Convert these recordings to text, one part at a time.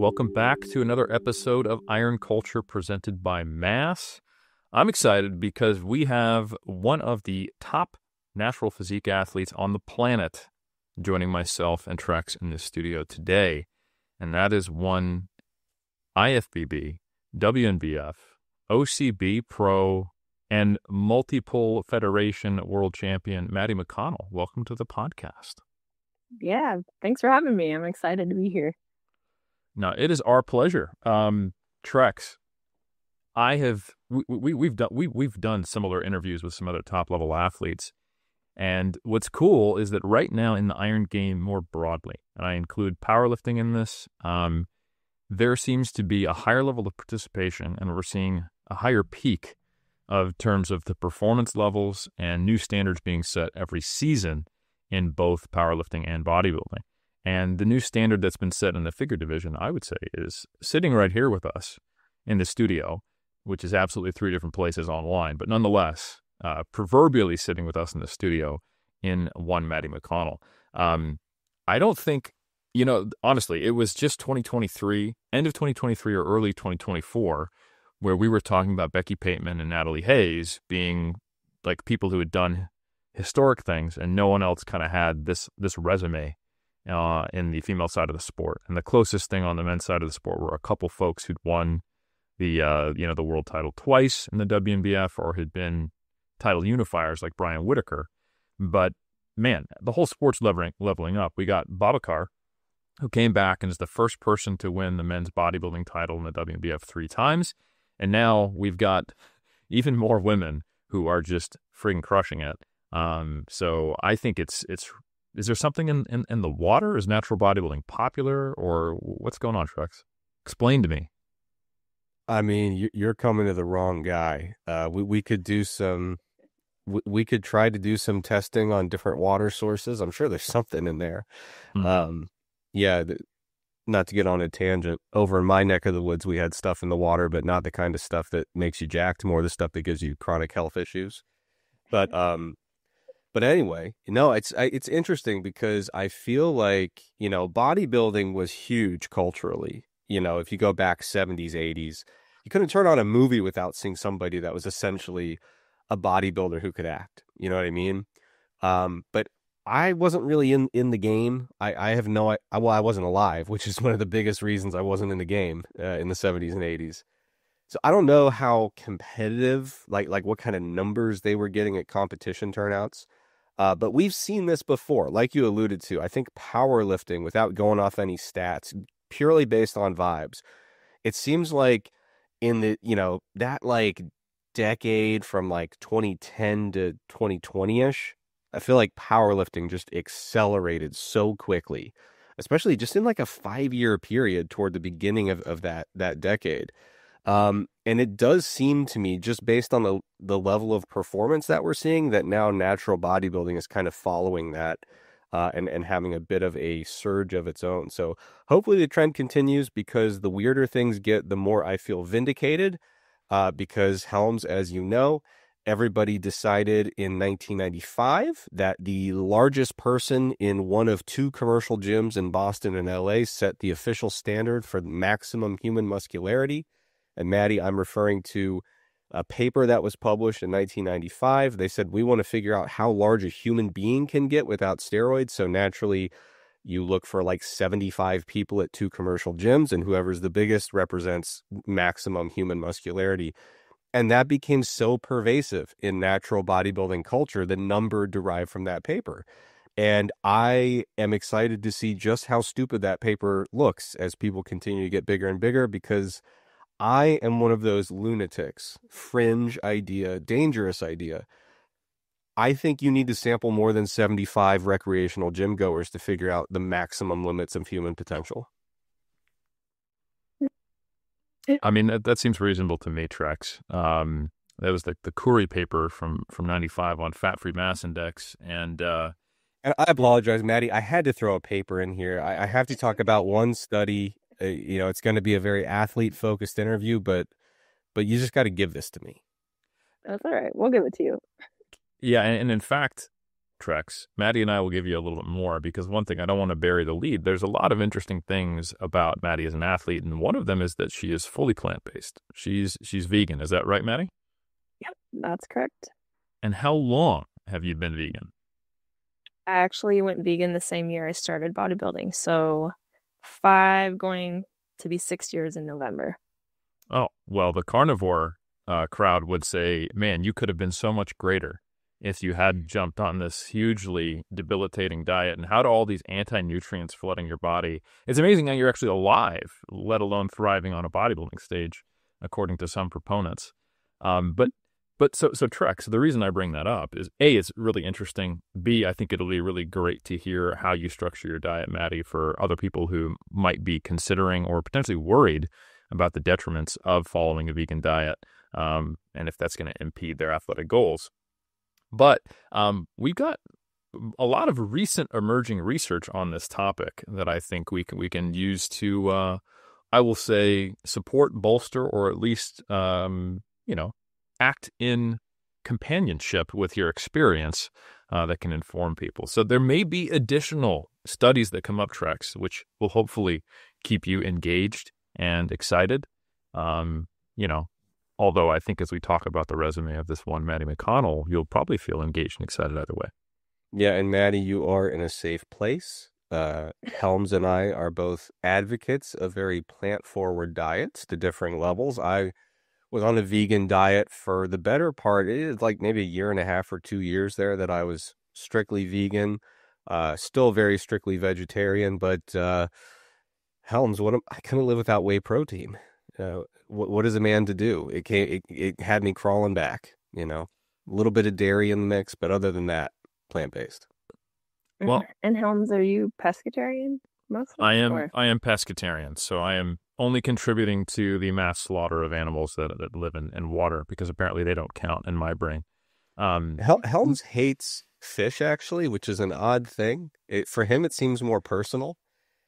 welcome back to another episode of Iron Culture presented by Mass. I'm excited because we have one of the top natural physique athletes on the planet joining myself and Trex in this studio today, and that is one IFBB, WNBF, OCB Pro, and multiple federation world champion, Maddie McConnell. Welcome to the podcast. Yeah, thanks for having me. I'm excited to be here. No, it is our pleasure. Trex, we've done similar interviews with some other top level athletes, and what's cool is that right now in the iron game more broadly, and I include powerlifting in this, there seems to be a higher level of participation, and we're seeing a higher peak of terms of the performance levels and new standards being set every season in both powerlifting and bodybuilding. And the new standard that's been set in the figure division, I would say, is sitting right here with us in the studio, which is absolutely three different places online, but nonetheless, proverbially sitting with us in the studio in one Maddie McConnell. I don't think, honestly, it was just 2023, end of 2023 or early 2024, where we were talking about Becky Pateman and Natalie Hayes being like people who had done historic things, and no one else kind of had this resume in the female side of the sport. And the closest thing on the men's side of the sport were a couple folks who'd won the world title twice in the WNBF or had been title unifiers like Brian Whitaker. But man, the whole sport's leveling up. We got Babacar, who came back and is the first person to win the men's bodybuilding title in the WNBF 3 times. And now we've got even more women who are just friggin' crushing it. So I think is there something in the water? Is natural bodybuilding popular, or what's going on, Trex? Explain to me. I mean, you're coming to the wrong guy. We could do we could try to do some testing on different water sources. I'm sure there's something in there. Not to get on a tangent, over in my neck of the woods, we had stuff in the water, but not the kind of stuff that makes you jacked, more the stuff that gives you chronic health issues. But anyway, it's interesting because I feel like, bodybuilding was huge culturally. If you go back 70s, 80s, you couldn't turn on a movie without seeing somebody that was essentially a bodybuilder who could act. You know what I mean? But I wasn't really in the game. I wasn't alive, which is one of the biggest reasons I wasn't in the game in the 70s and 80s. So I don't know how competitive, like what kind of numbers they were getting at competition turnouts. But we've seen this before, like you alluded to. I think powerlifting, without going off any stats, purely based on vibes, it seems like in the, that like decade from like 2010 to 2020-ish, I feel like powerlifting just accelerated so quickly, especially just in like a 5-year period toward the beginning of that decade. And it does seem to me, just based on the level of performance that we're seeing, that now natural bodybuilding is kind of following that and having a bit of a surge of its own. So hopefully the trend continues, because the weirder things get, the more I feel vindicated, because Helms, as you know, everybody decided in 1995 that the largest person in one of 2 commercial gyms in Boston and LA set the official standard for maximum human muscularity. And Maddie, I'm referring to a paper that was published in 1995. They said, we want to figure out how large a human being can get without steroids. So naturally, you look for like 75 people at 2 commercial gyms, and whoever's the biggest represents maximum human muscularity. And that became so pervasive in natural bodybuilding culture, the number derived from that paper. And I am excited to see just how stupid that paper looks as people continue to get bigger and bigger, because I am one of those lunatics, fringe idea, dangerous idea. I think you need to sample more than 75 recreational gym goers to figure out the maximum limits of human potential. I mean, that seems reasonable to me, Trex. That was the Curry paper from 95 on fat-free mass index. And I apologize, Maddie. I had to throw a paper in here. I have to talk about one study. It's going to be a very athlete-focused interview, but you just got to give this to me. That's all right. We'll give it to you. Yeah, and in fact, Trex, Maddie and I will give you a little bit more, because one thing, I don't want to bury the lead. There's a lot of interesting things about Maddie as an athlete, and one of them is that she is fully plant-based. She's vegan. Is that right, Maddie? Yep, that's correct. And how long have you been vegan? I actually went vegan the same year I started bodybuilding. So 5 going to be 6 years in November. Oh, well, the carnivore crowd would say, man, you could have been so much greater if you had jumped on this hugely debilitating diet. And how do all these anti-nutrients flooding your body? It's amazing how you're actually alive, let alone thriving on a bodybuilding stage, according to some proponents. So Trex, the reason I bring that up is A, it's really interesting. B, I think it'll be really great to hear how you structure your diet, Maddie, for other people who might be considering or potentially worried about the detriments of following a vegan diet, and if that's going to impede their athletic goals. But we've got a lot of recent emerging research on this topic that I think we can use to, I will say, support, bolster, or at least, act in companionship with your experience that can inform people. So there may be additional studies that come up, Trex, which will hopefully keep you engaged and excited. Although I think as we talk about the resume of this one, Maddie McConnell, you'll probably feel engaged and excited either way. Yeah, and Maddie, you are in a safe place. Helms and I are both advocates of very plant-forward diets to differing levels. I was on a vegan diet for the better part. It is like maybe 1.5 or 2 years there that I was strictly vegan, still very strictly vegetarian, but Helms, I couldn't live without whey protein. What is a man to do? It had me crawling back, a little bit of dairy in the mix, but other than that, plant-based. Well, and Helms, are you pescatarian mostly? I am pescatarian, so I am only contributing to the mass slaughter of animals that live in water, because apparently they don't count in my brain. Helms hates fish, actually, which is an odd thing. For him, it seems more personal.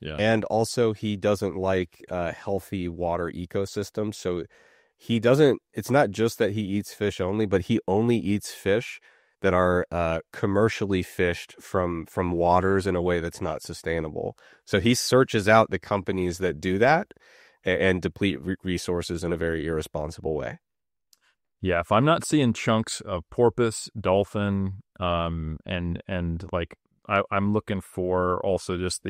Yeah. And also, he doesn't like healthy water ecosystems. So it's not just that he eats fish only, but he only eats fish that are commercially fished from waters in a way that's not sustainable. So he searches out the companies that do that and deplete resources in a very irresponsible way. Yeah, if I'm not seeing chunks of porpoise, dolphin, and like I'm looking for also just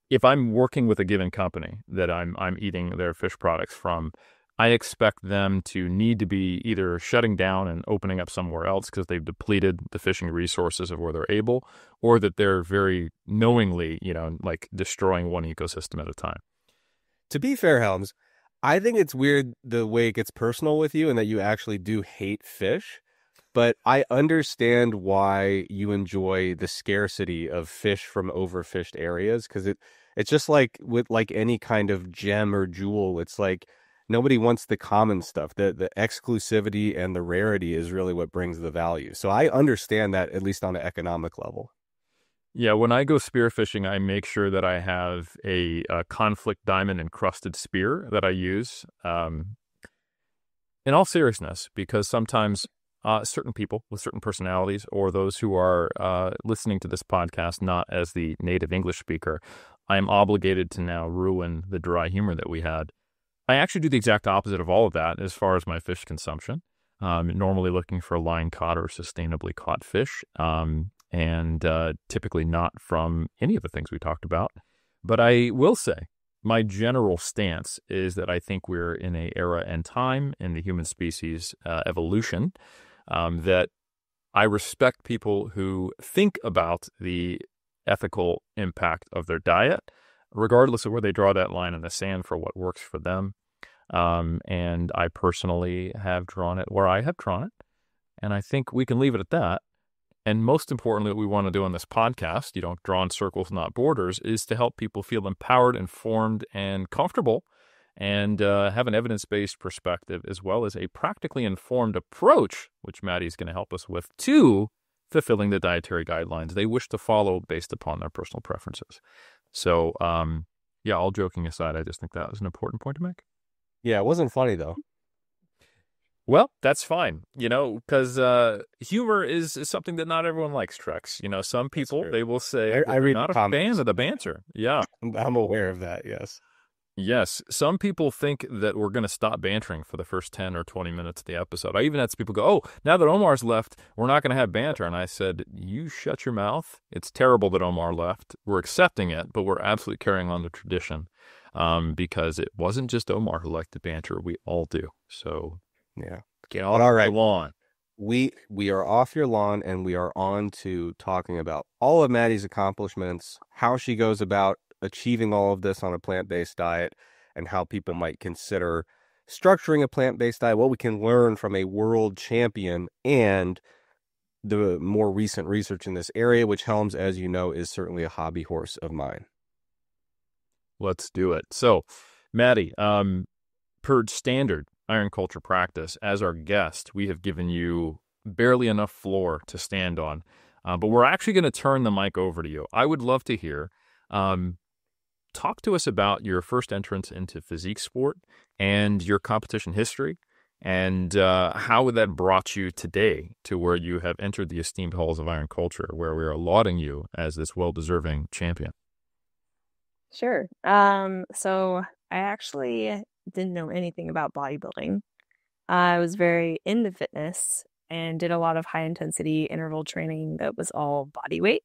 if I'm working with a given company that I'm eating their fish products from, I expect them to need to be either shutting down and opening up somewhere else because they've depleted the fishing resources of where they're able, or that they're very knowingly, destroying one ecosystem at a time. To be fair, Helms, I think it's weird the way it gets personal with you and that you actually do hate fish, but I understand why you enjoy the scarcity of fish from overfished areas, because it's just like with any kind of gem or jewel, it's like nobody wants the common stuff. The exclusivity and the rarity is really what brings the value. So I understand that, at least on an economic level. Yeah, when I go spearfishing, I make sure that I have a conflict diamond encrusted spear that I use. In all seriousness, because sometimes certain people with certain personalities, or those who are listening to this podcast not as the native English speaker, I am obligated to now ruin the dry humor that we had. I actually do the exact opposite of all of that as far as my fish consumption. Normally looking for line caught or sustainably caught fish, and typically not from any of the things we talked about. But I will say my general stance is that I think we're in an era and time in the human species evolution that I respect people who think about the ethical impact of their diet, regardless of where they draw that line in the sand for what works for them. And I personally have drawn it where I have drawn it. And I think we can leave it at that. And most importantly, what we want to do on this podcast, draw in circles, not borders, is to help people feel empowered, informed, and comfortable, and have an evidence-based perspective, as well as a practically informed approach, which Maddie's going to help us with, to fulfilling the dietary guidelines they wish to follow based upon their personal preferences. So, all joking aside, I just think that was an important point to make. Yeah, it wasn't funny, though. Well, that's fine, because humor is something that not everyone likes, Trex. Some people, they will say that I they're read the not a fan comments. of the banter. Yeah. I'm aware of that. Yes. Yes. Some people think that we're going to stop bantering for the first 10 or 20 minutes of the episode. I even had some people go, oh, now that Omar's left, we're not going to have banter. And I said, you shut your mouth. It's terrible that Omar left. We're accepting it, but we're absolutely carrying on the tradition because it wasn't just Omar who liked the banter. We all do. So Yeah. get off All right. the lawn. We are off your lawn and we are on to talking about all of Maddie's accomplishments, how she goes about achieving all of this on a plant-based diet, and how people might consider structuring a plant-based diet, what we can learn from a world champion, and the more recent research in this area, which Helms, as you know, is certainly a hobby horse of mine. Let's do it. So, Maddie, per standard Iron Culture practice, as our guest, we have given you barely enough floor to stand on, but we're actually going to turn the mic over to you. I would love to hear. Talk to us about your first entrance into physique sport and your competition history, and how that brought you today to where you have entered the esteemed halls of Iron Culture, where we are lauding you as this well-deserving champion. Sure. So I actually didn't know anything about bodybuilding. I was very into fitness and did a lot of high intensity interval training that was all body weight.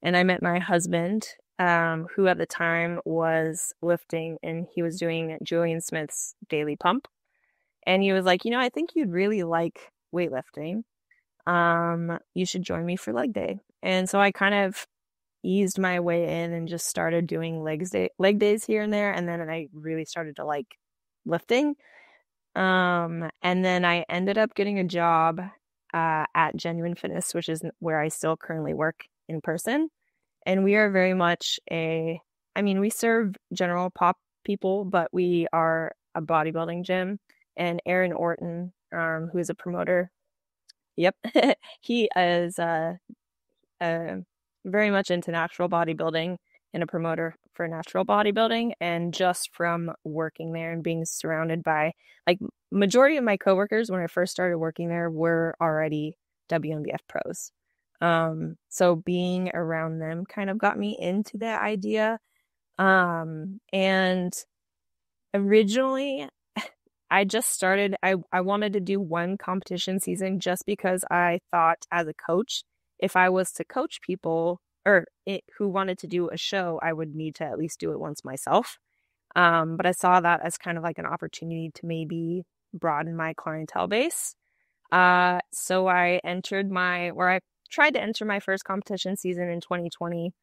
And I met my husband, who at the time was lifting, and he was doing Julian Smith's daily pump. And he was like, I think you'd really like weightlifting. You should join me for leg day. And so I kind of eased my way in and just started doing leg days here and there. And then I really started to like lifting. And then I ended up getting a job at Genuine Fitness, which is where I still currently work in person. And we are very much we serve general pop people, but we are a bodybuilding gym. And Aaron Orton, who is a promoter, yep, he is very much into natural bodybuilding and a promoter for natural bodybuilding. And just from working there and being surrounded by, like, majority of my coworkers when I first started working there were already WNBF pros. So being around them kind of got me into that idea. And originally I just started, I wanted to do one competition season just because I thought as a coach, if I was to coach people who wanted to do a show, I would need to at least do it once myself. But I saw that as kind of like an opportunity to maybe broaden my clientele base. So I tried to enter my first competition season in 2020.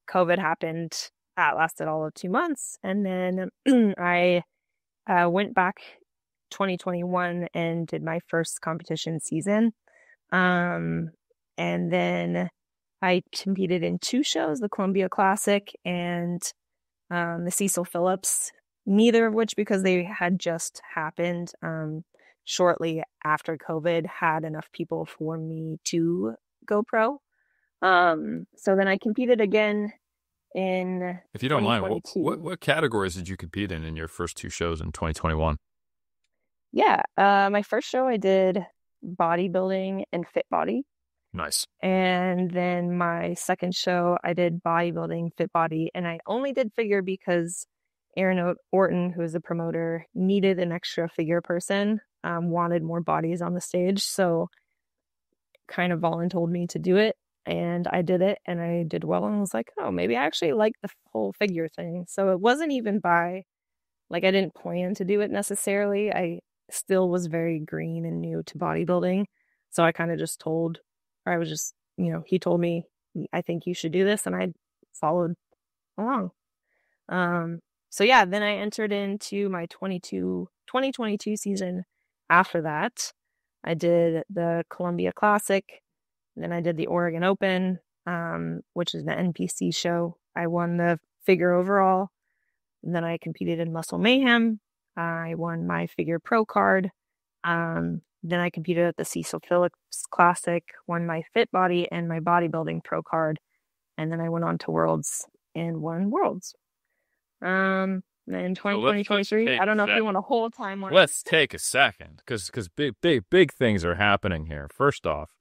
COVID happened. That lasted all of 2 months. And then I went back 2021 and did my first competition season. And then I competed in 2 shows, the Columbia Classic and the Cecil Phillips, neither of which, because they had just happened shortly after COVID, had enough people for me to go pro. So then I competed again in If you don't mind, 2022. what categories did you compete in your first 2 shows in 2021? Yeah, my first show I did bodybuilding and fit body. Nice. And then my second show I did bodybuilding, fit body, and I only did figure because Aaron Orton, who is a promoter, needed an extra figure person, wanted more bodies on the stage, so kind of voluntold me to do it. And I did it, and I did well, and I was like, oh, maybe I actually like the whole figure thing. So it wasn't even I didn't plan to do it necessarily. I still was very green and new to bodybuilding. So I kind of just he told me, I think you should do this, and I followed along. So yeah, then I entered into my 2022 season. After that, I did the Columbia Classic. Then I did the Oregon Open, which is an NPC show. I won the figure overall. And then I competed in Muscle Mayhem. I won my figure pro card. Then I competed at the Cecil Phillips Classic, won my fit body and my bodybuilding pro card. And then I went on to Worlds and won Worlds. in So let's 2023. take I don't know that. if you want a whole timeline. Let's take a second because big things are happening here. First off,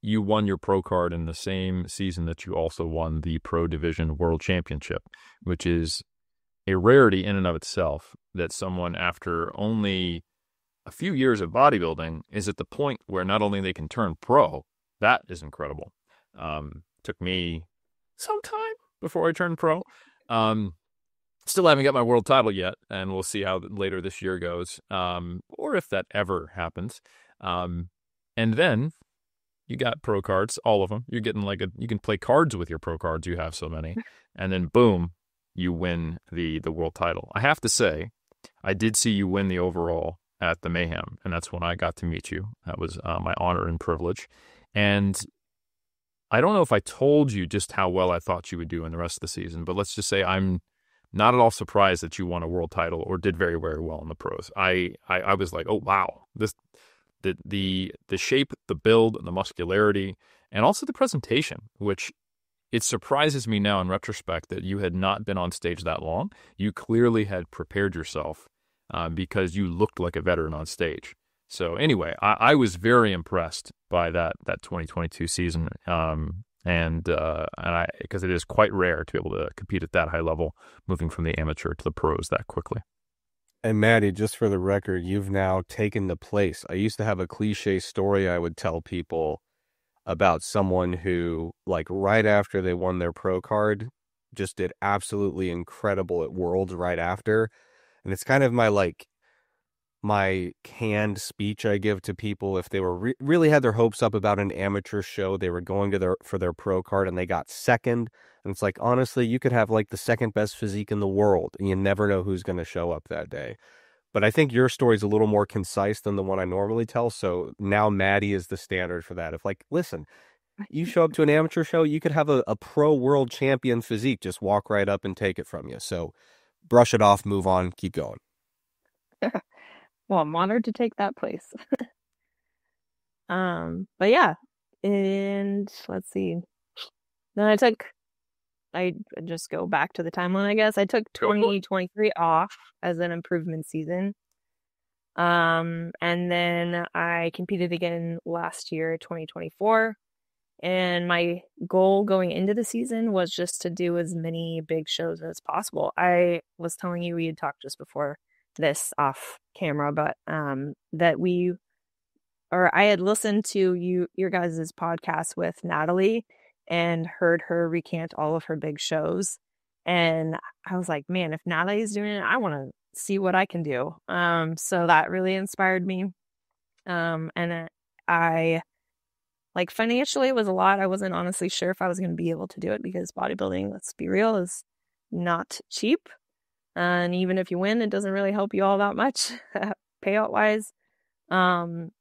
you won your pro card in the same season that you also won the Pro Division World Championship, which is a rarity in and of itself that someone after only a few years of bodybuilding is at the point where not only they can turn pro. That is incredible. Took me some time before I turned pro. Still haven't got my world title yet, and we'll see how later this year goes, or if that ever happens. And then you got pro cards, all of them. You're getting you can play cards with your pro cards. You have so many, and then boom, you win the world title. I have to say, I did see you win the overall at the Mayhem, and that's when I got to meet you. That was my honor and privilege. And I don't know if I told you just how well I thought you would do in the rest of the season, but let's just say I'm not at all surprised that you won a world title or did very, very well in the pros. I was like, oh wow, the shape, the build, the muscularity, and also the presentation, which it surprises me now in retrospect that you had not been on stage that long. You clearly had prepared yourself because you looked like a veteran on stage. So anyway, I was very impressed by that 2022 season, and because it is quite rare to be able to compete at that high level, moving from the amateur to the pros that quickly. And Maddie, just for the record, you've now taken the place. I used to have a cliche story I would tell people about someone who, like, right after they won their pro card, just did absolutely incredible at Worlds right after. And it's kind of my canned speech I give to people if they were really had their hopes up about an amateur show, they were going to for their pro card and they got second. And it's like, honestly, you could have like the second best physique in the world and you never know who's going to show up that day. But I think your story is a little more concise than the one I normally tell. So now Maddie is the standard for that. If like, listen, you show up to an amateur show, you could have a pro world champion physique, just walk right up and take it from you. So brush it off, move on, keep going. Well, I'm honored to take that place. But yeah, and let's see. Then I just go back to the timeline, I guess. I took 2023 off as an improvement season. And then I competed again last year, 2024. And my goal going into the season was just to do as many big shows as possible. I was telling you, we had talked just before this off camera, but I had listened to your guys' podcast with Natalie and heard her recant all of her big shows. And I was like, man, if Natalie's doing it, I want to see what I can do. So that really inspired me. And I like financially it was a lot. I wasn't honestly sure if I was going to be able to do it because bodybuilding, let's be real, is not cheap. And even if you win, it doesn't really help you all that much payout wise.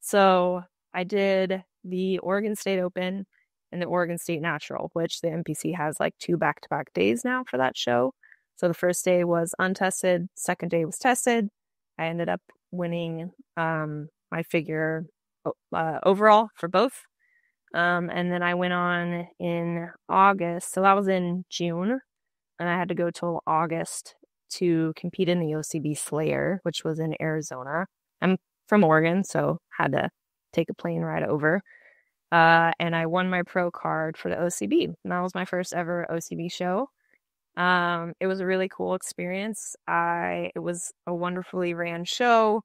So I did the Oregon State Open and the Oregon State Natural, which the NPC has like 2 back-to-back days now for that show. So the first day was untested, second day was tested. I ended up winning my figure overall for both. And then I went on in August. So that was in June. And I had to go till August to compete in the OCB Slayer, which was in Arizona. I'm from Oregon, so had to take a plane ride over. And I won my pro card for the OCB. And that was my first ever OCB show. It was a really cool experience. It was a wonderfully ran show.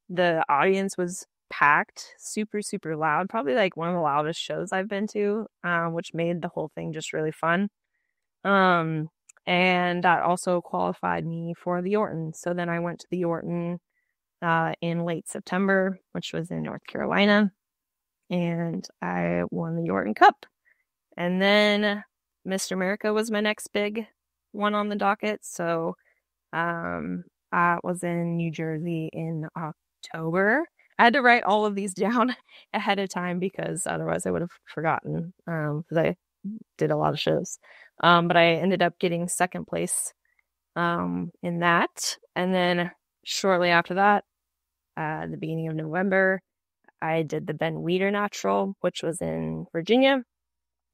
The audience was packed, super, super loud, probably like one of the loudest shows I've been to, which made the whole thing just really fun. And that also qualified me for the Orton. So then I went to the Orton in late September, which was in North Carolina, and I won the Orton Cup. And then Mr. America was my next big one on the docket. So I was in New Jersey in October. I had to write all of these down ahead of time because otherwise I would have forgotten because I did a lot of shows. But I ended up getting second place in that. And then shortly after that, the beginning of November, I did the Ben Weider Natural, which was in Virginia.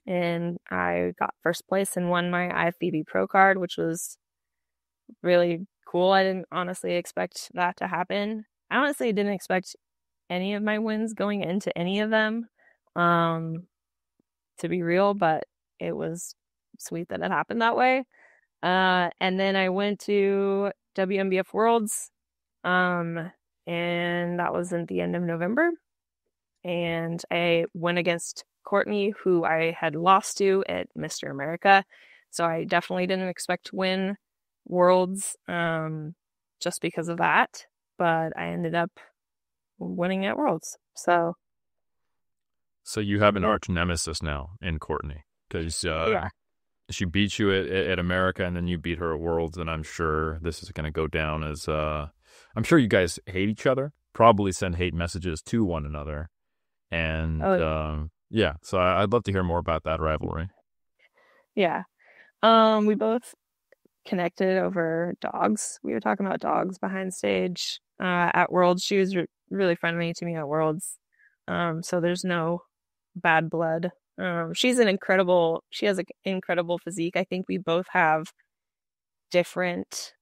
And I got first place and won my IFBB Pro card, which was really cool. I didn't honestly expect that to happen. I honestly didn't expect any of my wins going into any of them, to be real, but it was sweet that it happened that way. And then I went to WMBF Worlds, and that was at the end of November. And I went against Courtney, who I had lost to at Mr. America. So I definitely didn't expect to win Worlds, just because of that. But I ended up winning at Worlds. So you have an arch nemesis now in Courtney, because yeah. she beat you at America, and then you beat her at Worlds, and I'm sure this is going to go down as I'm sure you guys hate each other, probably send hate messages to one another, and yeah. So I'd love to hear more about that rivalry. Yeah. We both connected over dogs. We were talking about dogs behind stage at Worlds. She was really friendly to me at Worlds. So there's no bad blood. She has an incredible physique. I think we both have different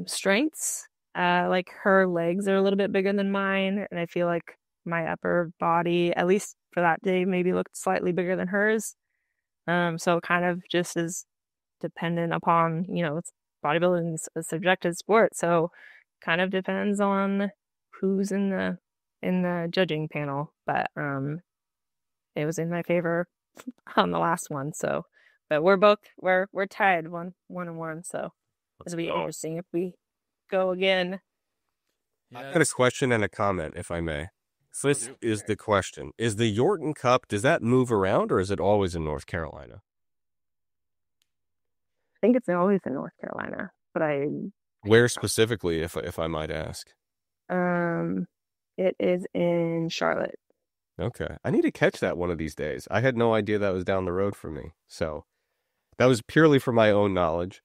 strengths. Like her legs are a little bit bigger than mine, and I feel like my upper body, at least for that day, maybe looked slightly bigger than hers. So it kind of just is dependent upon, it's bodybuilding is a subjective sport, so kind of depends on who's in the judging panel. But it was in my favor on the last one. So, but we're tied one and one. So this will be interesting if we go again. I've got a question and a comment, if I may. This is the question: is the Yorton Cup, does that move around, or is it always in North Carolina? I think it's always in North Carolina, but where specifically, if I might ask? It is in Charlotte. Okay. I need to catch that one of these days. I had no idea that was down the road from me. So that was purely for my own knowledge.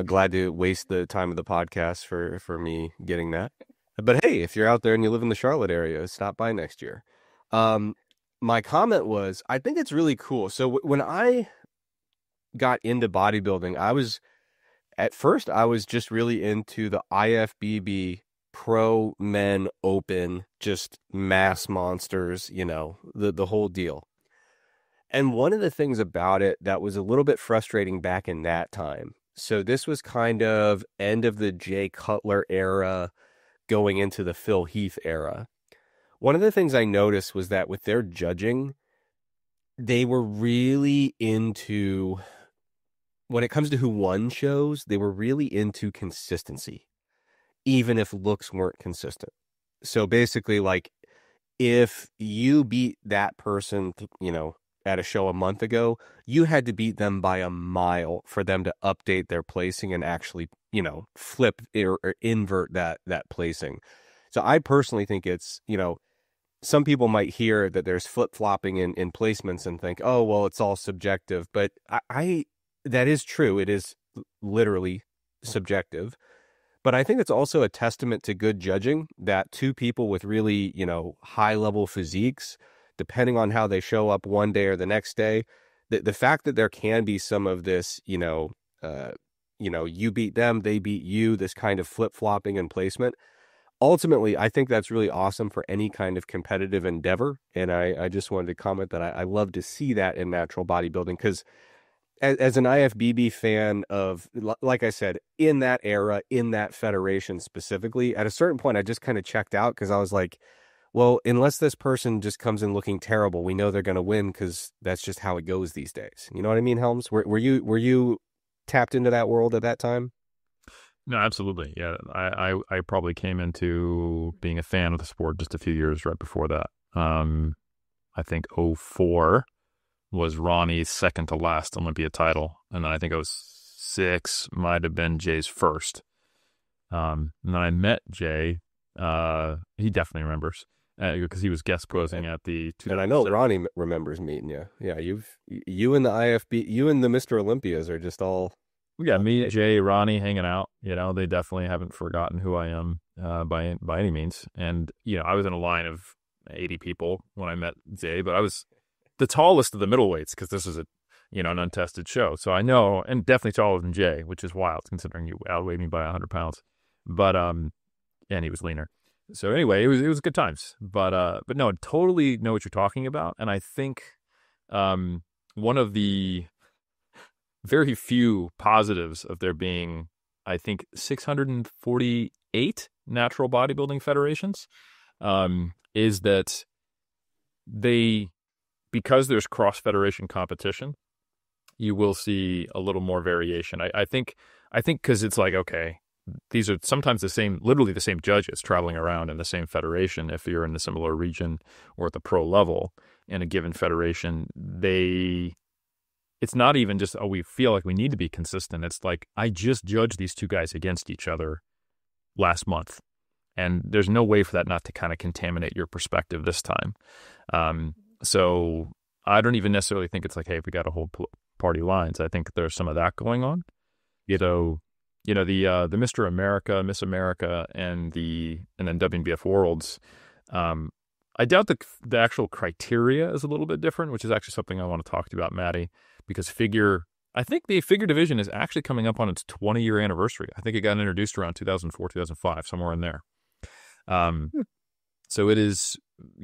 Glad to waste the time of the podcast for me getting that. But hey, if you're out there and you live in the Charlotte area, stop by next year. My comment was, I think it's really cool. So when I got into bodybuilding, at first I was just really into the IFBB pro men open, just mass monsters, the whole deal. And one of the things about it that was a little bit frustrating back in that time. So this was kind of end of the Jay Cutler era, going into the Phil Heath era. One of the things I noticed was that with their judging, they were really into, when it comes to who won shows, they were really into consistency, even if looks weren't consistent. So basically, like, if you beat that person, at a show a month ago, you had to beat them by a mile for them to update their placing and actually, flip or invert that placing. So I personally think it's, some people might hear that there's flip-flopping in placements and think, oh, well, it's all subjective. But that is true. It is literally subjective. But I think it's also a testament to good judging that two people with really, high-level physiques, depending on how they show up one day or the next day, the fact that there can be some of this, you beat them, they beat you, this kind of flip-flopping in placement, ultimately, I think that's really awesome for any kind of competitive endeavor. And I just wanted to comment that I love to see that in natural bodybuilding, because as an IFBB fan of, like I said, in that era, in that federation specifically, at a certain point, I just kind of checked out, because I was like, well, unless this person just comes in looking terrible, we know they're going to win, because that's just how it goes these days. You know what I mean, Helms? Were you tapped into that world at that time? No, absolutely. Yeah, I probably came into being a fan of the sport just a few years right before that. I think 2004 was Ronnie's second to last Olympia title, and then I think 2006 might have been Jay's first. And then I met Jay. He definitely remembers, because he was guest posing at the. And I know Ronnie remembers meeting you. Yeah, you and the IFB, you and the Mr. Olympias are just all. Yeah, me, Jay, Ronnie hanging out. They definitely haven't forgotten who I am by any means. And I was in a line of 80 people when I met Jay, but I was the tallest of the middleweights, because this is an untested show. So I know, and definitely taller than Jay, which is wild considering you outweighed me by 100 pounds. But and he was leaner. So anyway, it was good times. But no, totally know what you're talking about. And I think one of the very few positives of there being, I think, 648 natural bodybuilding federations is that because there's cross-federation competition, you will see a little more variation. I think because it's like, okay, these are sometimes literally the same judges traveling around in the same federation. If you're in the similar region or at the pro level in a given federation, it's not even just, we feel like we need to be consistent. It's like, I just judged these two guys against each other last month. And there's no way for that not to kind of contaminate your perspective this time. So I don't even necessarily think it's like, hey, we got to hold party lines. I think there's some of that going on. The Mr. America, Miss America, and then WNBF Worlds. I doubt the actual criteria is a little bit different, which is actually something I want to talk to you about, Maddie, because I think the figure division is actually coming up on its 20-year anniversary. I think it got introduced around 2004, 2005, somewhere in there. So it is,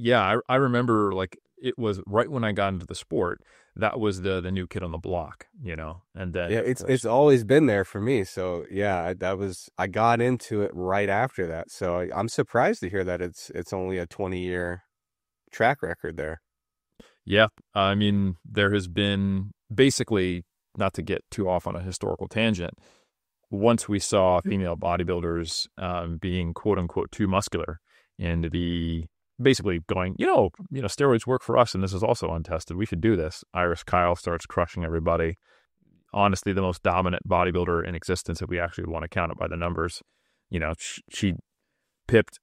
I remember like it was right when I got into the sport, that was the new kid on the block, and then it's always been there for me. So I got into it right after that. So I'm surprised to hear that it's only a 20-year track record there. Yeah. I mean, there has been basically, not to get too off on a historical tangent, once we saw female bodybuilders being quote unquote too muscular and basically going, steroids work for us and this is also untested. We should do this. Iris Kyle starts crushing everybody. Honestly, the most dominant bodybuilder in existence, if we actually want to count it by the numbers. She pipped,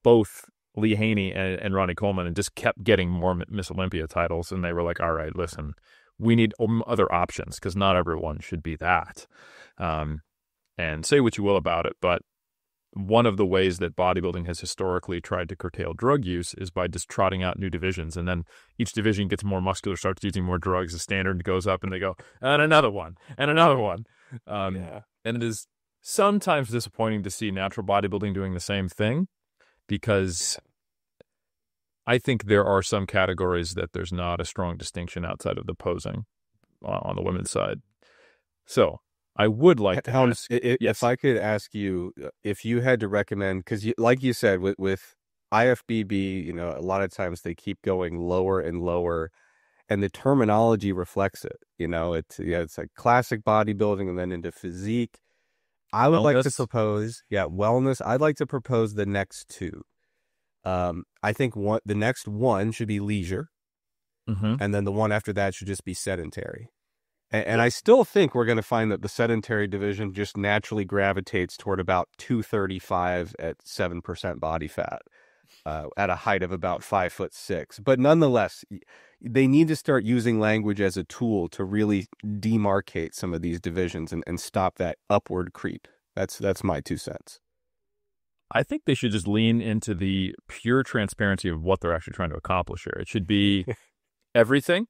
both Lee Haney and Ronnie Coleman and just kept getting more Miss Olympia titles. And they were like, all right, listen, we need other options because not everyone should be that. And say what you will about it, but one of the ways that bodybuilding has historically tried to curtail drug use is by just trotting out new divisions. And then each division gets more muscular, starts using more drugs. The standard goes up and they go, and another one, and another one. And it is sometimes disappointing to see natural bodybuilding doing the same thing because I think there are some categories that there's not a strong distinction outside of the posing on the women's side. So I would like to Helms, if I could ask you, if you had to recommend, because like you said, with IFBB, a lot of times they keep going lower and lower, and the terminology reflects it. It's like classic bodybuilding and then into physique. I would like to propose, wellness. I'd like to propose the next two. I think the next one should be leisure, and then the one after that should just be sedentary. And I still think we're going to find that the sedentary division just naturally gravitates toward about 235 at 7% body fat, at a height of about 5'6". But nonetheless, they need to start using language as a tool to really demarcate some of these divisions and stop that upward creep. That's my 2 cents. I think they should just lean into the pure transparency of what they're actually trying to accomplish here. It should be everything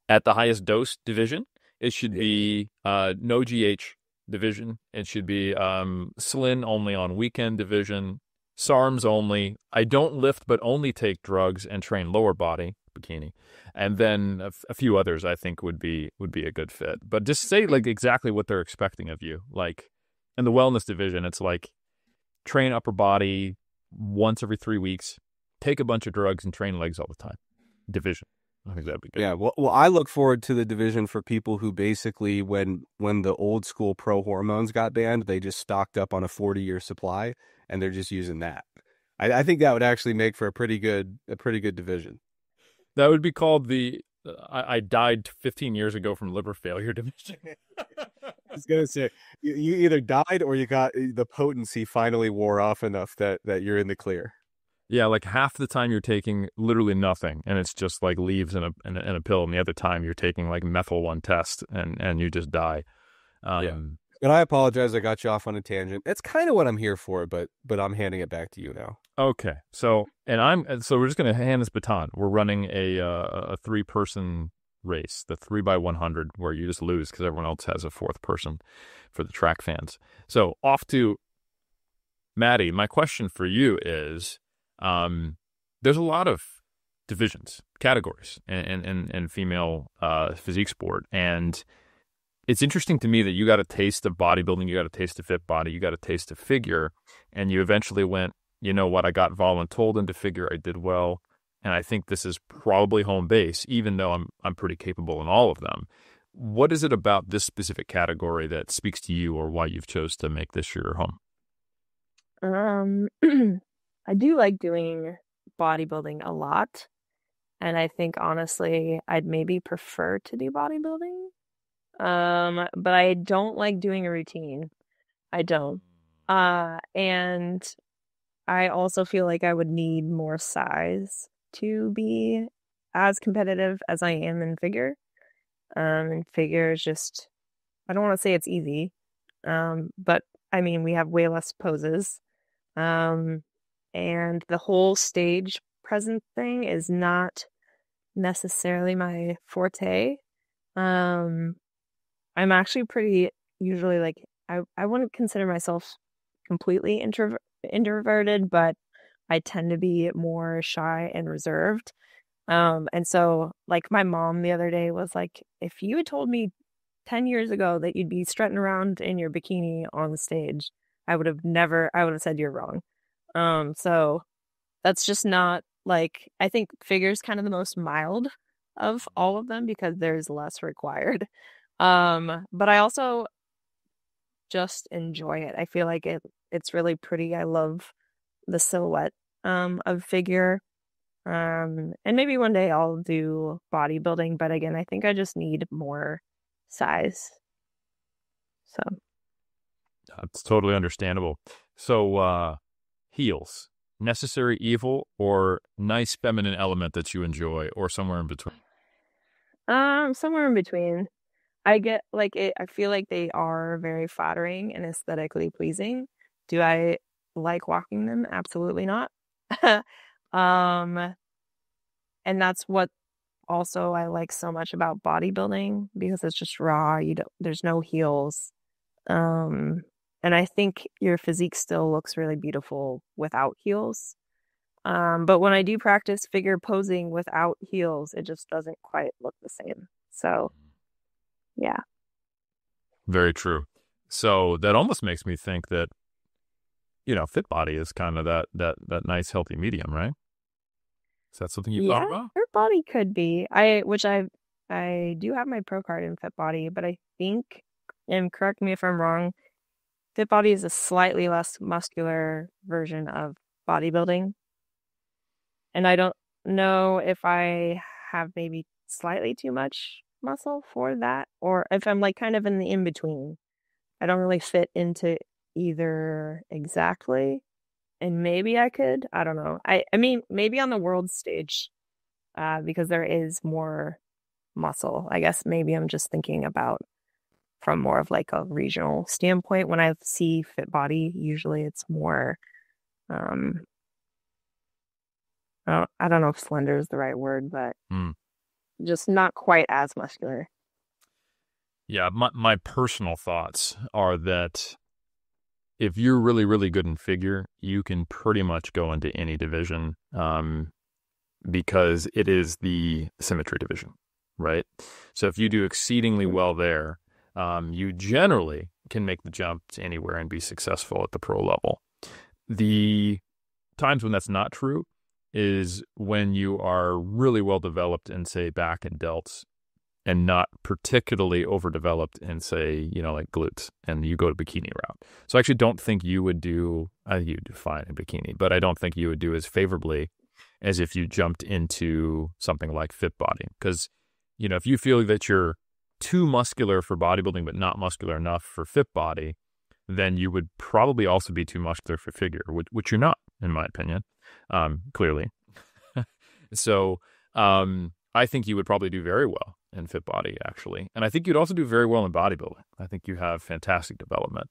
at the highest dose division. It should be no GH division. It should be SLIN only on weekend division, SARMs only. I don't lift but only take drugs and train lower body, bikini. And then a few others I think would be a good fit. But just say like exactly what they're expecting of you. Like in the wellness division, it's like train upper body once every 3 weeks, take a bunch of drugs and train legs all the time. Division. I think that'd be good. Yeah, well, I look forward to the division for people who basically, when the old school pro hormones got banned, they just stocked up on a 40-year supply, and they're just using that. I think that would actually make for a pretty good division. That would be called I died 15 years ago from liver failure division. I was gonna say you either died or you got the potency finally wore off enough that you're in the clear. Yeah, like half the time you're taking literally nothing, and it's just like leaves in a pill, and the other time you're taking like methyl 1 test, and you just die. And I apologize, I got you off on a tangent. It's kind of what I'm here for, but I'm handing it back to you now. Okay, so we're just gonna hand this baton. We're running a 3-person race, the 3x100, where you just lose because everyone else has a fourth person for the track fans. So off to Maddie. My question for you is, there's a lot of divisions, categories in female physique sport. And it's interesting to me that you got a taste of bodybuilding, you got a taste of fit body, you got a taste of figure, and you eventually went, you know what, I got voluntold into figure, I did well, and I think this is probably home base, even though I'm pretty capable in all of them. What is it about this specific category that speaks to you, or why you've chose to make this your home? I do like doing bodybuilding a lot. And I think, honestly, I'd maybe prefer to do bodybuilding. But I don't like doing a routine. I don't. And I also feel like I would need more size to be as competitive as I am in figure. And figure is just, I don't want to say it's easy. But I mean, we have way less poses. And the whole stage present thing is not necessarily my forte. I'm actually pretty usually like I wouldn't consider myself completely introverted, but I tend to be more shy and reserved. And so like my mom the other day was like, if you had told me 10 years ago that you'd be strutting around in your bikini on the stage, I would have said you're wrong. So that's just not like, I think figure's kind of the most mild of all of them because there's less required. But I also just enjoy it. I feel like it's really pretty. I love the silhouette of figure. And maybe one day I'll do bodybuilding, but again, I think I just need more size. So That's totally understandable. So heels, necessary evil or nice feminine element that you enjoy, or somewhere in between? somewhere in between. I get like it, I feel like they are very flattering and aesthetically pleasing. Do I like walking them? Absolutely not. Um, and that's what also I like so much about bodybuilding because it's just raw. There's no heels. Um, and I think your physique still looks really beautiful without heels. But when I do practice figure posing without heels, it just doesn't quite look the same. So, yeah. Very true. So that almost makes me think that, fit body is kind of that nice healthy medium, right? Is that something you've thought about? Fit body could be. I do have my pro card in fit body, but I think, and correct me if I'm wrong, fit body is a slightly less muscular version of bodybuilding. And I don't know if I have maybe slightly too much muscle for that, or if I'm like kind of in the in-between. I don't really fit into either exactly. And maybe I could, I don't know. I mean, maybe on the world stage, because there is more muscle. I guess maybe I'm just thinking about from more of like a regional standpoint. When I see fit body, usually it's more, I don't know if slender is the right word, but just not quite as muscular. Yeah, my personal thoughts are that if you're really, really good in figure, you can pretty much go into any division because it is the symmetry division, right? So if you do exceedingly well there, you generally can make the jump to anywhere and be successful at the pro level. The times when that's not true is when you are really well developed in, say, back and delts, and not particularly overdeveloped in, say, like glutes, and you go to bikini route. So I actually don't think you would do, you do fine in bikini, but I don't think you would do as favorably as if you jumped into something like fit body. Because, if you feel that you're too muscular for bodybuilding, but not muscular enough for fit body, then you would probably also be too muscular for figure, which you're not, in my opinion, clearly. So I think you would probably do very well in fit body, actually. And I think you'd also do very well in bodybuilding. I think you have fantastic development.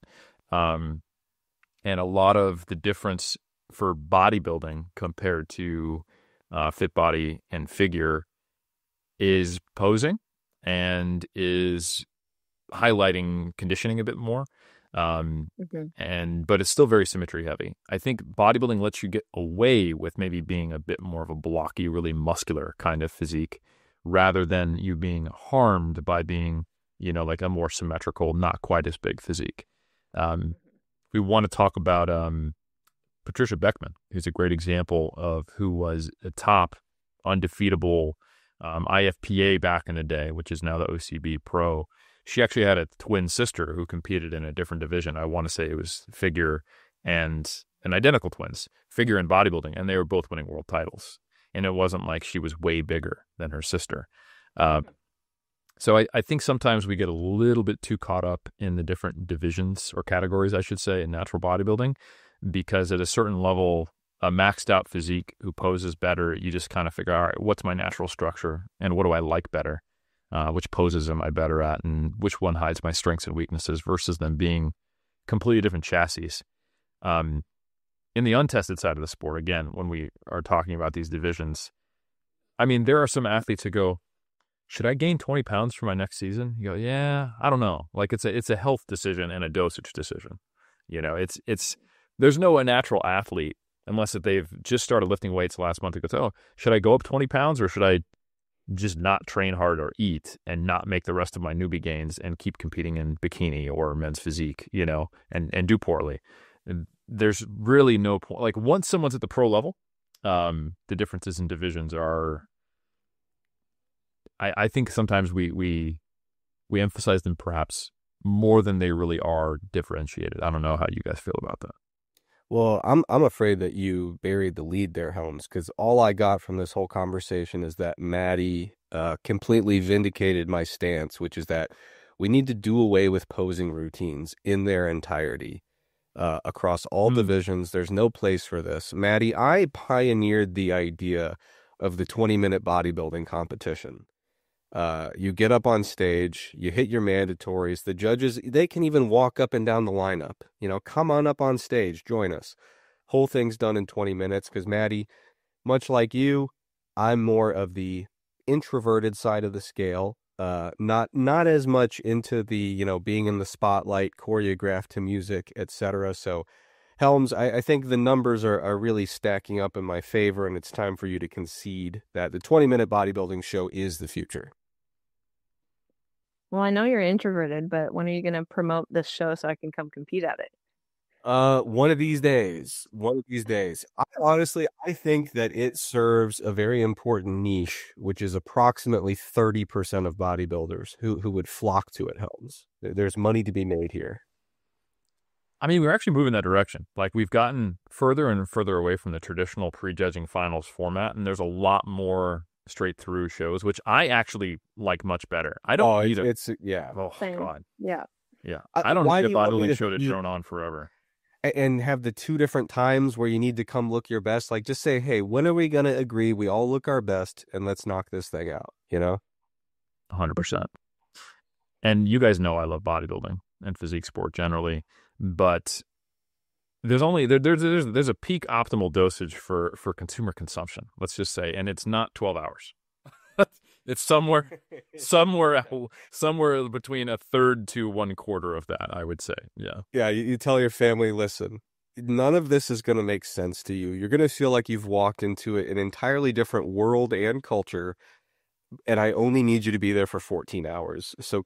And a lot of the difference for bodybuilding compared to fit body and figure is posing. and is highlighting conditioning a bit more. But it's still very symmetry heavy. I think bodybuilding lets you get away with maybe being a bit more of a blocky, really muscular kind of physique, rather than you being harmed by being, like a more symmetrical, not quite as big physique. We want to talk about Patricia Beckman, who's a great example of who was a top undefeatable IFPA back in the day, which is now the OCB Pro. She actually had a twin sister who competed in a different division. I want to say it was figure and identical twins, figure and bodybuilding, and they were both winning world titles. And it wasn't like she was way bigger than her sister. So I think sometimes we get a little bit too caught up in the different divisions or categories, I should say, in natural bodybuilding, because at a certain level, a maxed out physique who poses better, you just kind of figure, all right, what's my natural structure and what do I like better? Which poses am I better at, and which one hides my strengths and weaknesses versus them being completely different chassis. In the untested side of the sport, again, when we are talking about these divisions, I mean, there are some athletes who go, should I gain 20 pounds for my next season? You go, yeah, I don't know. Like it's a health decision and a dosage decision. There's no natural athlete, unless if they've just started lifting weights last month, who goes, oh, should I go up 20 pounds or should I just not train hard or eat and not make the rest of my newbie gains and keep competing in bikini or men's physique, and do poorly. And there's really no point. Like once someone's at the pro level, the differences in divisions are, I think sometimes we emphasize them perhaps more than they really are differentiated. I don't know how you guys feel about that. Well, I'm afraid that you buried the lead there, Helms, because all I got from this whole conversation is that Maddie completely vindicated my stance, which is that we need to do away with posing routines in their entirety across all divisions. There's no place for this. Maddie, I pioneered the idea of the 20-minute bodybuilding competition. You get up on stage, you hit your mandatories. The judges, they can even walk up and down the lineup. Come on up on stage, join us. Whole thing's done in 20 minutes because Maddie, much like you, I'm more of the introverted side of the scale. Not as much into the, being in the spotlight, choreographed to music, etc. So, Helms, I think the numbers are really stacking up in my favor, and it's time for you to concede that the 20-minute bodybuilding show is the future. Well, I know you're introverted, but when are you going to promote this show so I can come compete at it? One of these days. I think that it serves a very important niche, which is approximately 30% of bodybuilders who would flock to it, Helms. There's money to be made here. I mean, we're actually moving that direction. Like we've gotten further and further away from the traditional prejudging finals format, and there's a lot more straight through shows, which I actually like much better. I don't either. Oh Same. God. Yeah. I don't need a bodybuilding show to drone on forever. And have the two different times where you need to come look your best. Like just say, hey, when are we going to agree? We all look our best and let's knock this thing out, 100%. And you guys know I love bodybuilding and physique sport generally, but there's a peak optimal dosage for consumer consumption, let's just say, and it's not 12 hours. It's somewhere between a third to 1/4 of that, I would say. Yeah. You tell your family, listen, none of this is going to make sense to you. You're going to feel like you've walked into an entirely different world and culture, and I only need you to be there for 14 hours. So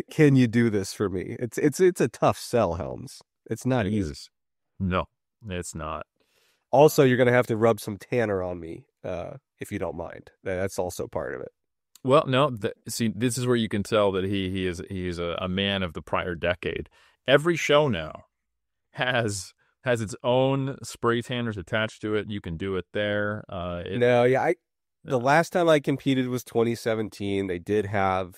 can you do this for me? It's a tough sell, Helms. It's not easy. No, it's not. Also, you're going to have to rub some tanner on me, if you don't mind. That's also part of it. Well, no. See, this is where you can tell that he's a man of the prior decade. Every show now has its own spray tanners attached to it. You can do it there. The last time I competed was 2017. They did have